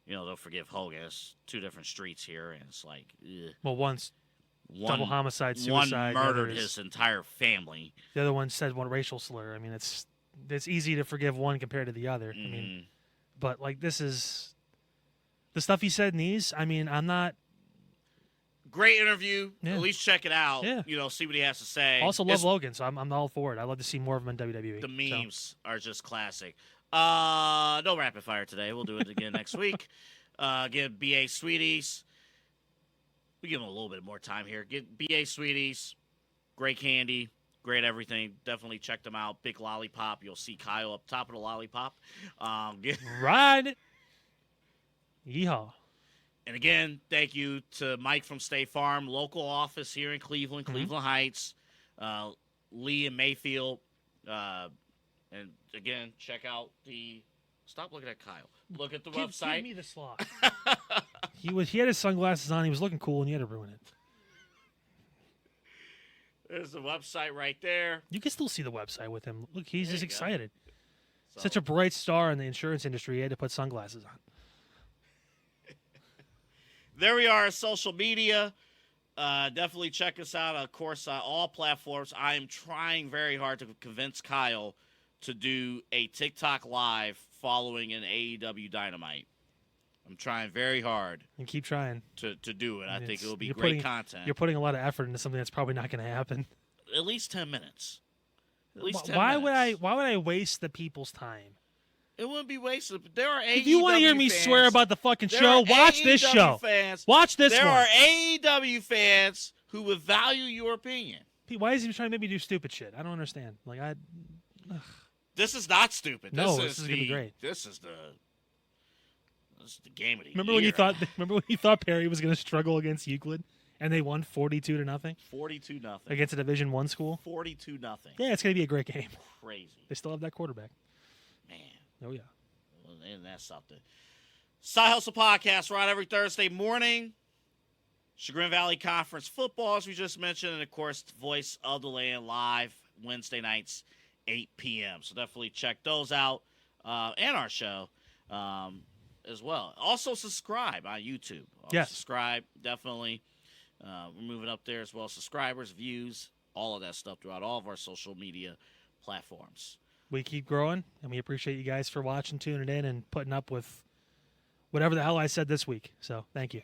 Speaker 2: they'll forgive Hogan. It's two different streets here, and it's like, ugh.
Speaker 1: Well, one's double homicide, suicide.
Speaker 2: One murdered his entire family.
Speaker 1: The other one said one racial slur. I mean, it's easy to forgive one compared to the other.
Speaker 2: Mm-hmm.
Speaker 1: I mean, but like, this is the stuff he said in these. I mean, I'm not.
Speaker 2: Great interview.
Speaker 1: Yeah.
Speaker 2: At least check it out.
Speaker 1: Yeah.
Speaker 2: See what he has to say.
Speaker 1: Also love Logan, so I'm all for it. I'd love to see more of him in WWE.
Speaker 2: The memes are just classic. No rapid fire today. We'll do it again next week. Again, BA Sweeties. we give them a little bit more time here. Get BA Sweeties, great candy, great everything. Definitely check them out. Big lollipop. You'll see Kyle up top of the lollipop.
Speaker 1: Ride it. Yeehaw.
Speaker 2: And again, thank you to Mike from State Farm, local office here in Cleveland, Cleveland Heights, Lee and Mayfield. And again, check out the. Stop looking at Kyle. Look at the website.
Speaker 1: Give me the slot. He had his sunglasses on. He was looking cool, and you had to ruin it.
Speaker 2: There's the website right there.
Speaker 1: You can still see the website with him. Look, he's
Speaker 2: There
Speaker 1: just
Speaker 2: you go.
Speaker 1: excited.
Speaker 2: So,
Speaker 1: Such a bright star in the insurance industry. He had to put sunglasses on.
Speaker 2: there we are on social media. Definitely check us out, of course, all platforms. I am trying very hard to convince Kyle to do a TikTok live following an AEW Dynamite. I'm trying very hard
Speaker 1: And keep trying.
Speaker 2: to do it. I think it will be
Speaker 1: you're
Speaker 2: great
Speaker 1: putting-
Speaker 2: content.
Speaker 1: You're putting a lot of effort into something that's probably not going to happen.
Speaker 2: At least 10 minutes. At least 10
Speaker 1: Why
Speaker 2: minutes.
Speaker 1: would I waste the people's time?
Speaker 2: It wouldn't be wasted. There are AEW
Speaker 1: If you want to hear me
Speaker 2: fans,
Speaker 1: swear about the fucking
Speaker 2: there
Speaker 1: show,
Speaker 2: are
Speaker 1: watch this
Speaker 2: AEW
Speaker 1: show.
Speaker 2: Fans,
Speaker 1: Watch this
Speaker 2: there
Speaker 1: one.
Speaker 2: are AEW fans who would value your opinion.
Speaker 1: Why is he trying to make me do stupid shit? I don't understand.
Speaker 2: This is not stupid.
Speaker 1: No, this is gonna be great.
Speaker 2: This is the game of the
Speaker 1: Remember
Speaker 2: year.
Speaker 1: when you thought Perry was going to struggle against Euclid, and they won 42-0
Speaker 2: 42-0
Speaker 1: against a Division I school?
Speaker 2: 42-0.
Speaker 1: Yeah, it's going to be a great game.
Speaker 2: Crazy,
Speaker 1: They still have that quarterback.
Speaker 2: man.
Speaker 1: Oh yeah.
Speaker 2: Well, and that's something. Side Hustle Podcast, right, every Thursday morning. Chagrin Valley Conference football, as we just mentioned, and of course, Voice of the Land live Wednesday nights, 8 p.m. So definitely check those out, and our show as well. Also subscribe on YouTube.
Speaker 1: Yes.
Speaker 2: Subscribe, definitely. We're moving up there as well. Subscribers, views, all of that stuff throughout all of our social media platforms.
Speaker 1: We keep growing, and we appreciate you guys for watching, tuning in, and putting up with whatever the hell I said this week. So thank you.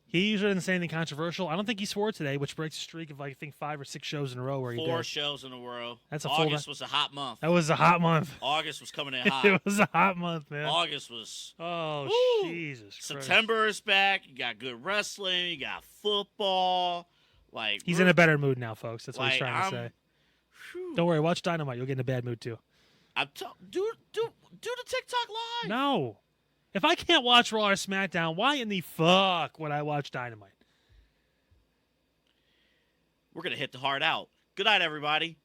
Speaker 1: He usually doesn't say anything controversial. I don't think he swore today, which breaks a streak of, I think, 5 or 6 shows in a row where he did.
Speaker 2: 4 shows in a row.
Speaker 1: That's a full
Speaker 2: August was a hot month.
Speaker 1: That was a hot month.
Speaker 2: August was coming in hot.
Speaker 1: It was a hot month, man.
Speaker 2: August was.
Speaker 1: Oh,
Speaker 2: Woo!
Speaker 1: Jesus Christ.
Speaker 2: September is back. You got good wrestling. You got football. Like
Speaker 1: He's in a better mood now, folks. That's what he's
Speaker 2: Like,
Speaker 1: trying to say.
Speaker 2: Whew.
Speaker 1: Don't worry. Watch Dynamite. You'll get in a bad mood, too.
Speaker 2: Do the TikTok live.
Speaker 1: No. If I can't watch Raw or SmackDown, why in the fuck would I watch Dynamite?
Speaker 2: We're gonna hit the heart out. Good night, everybody.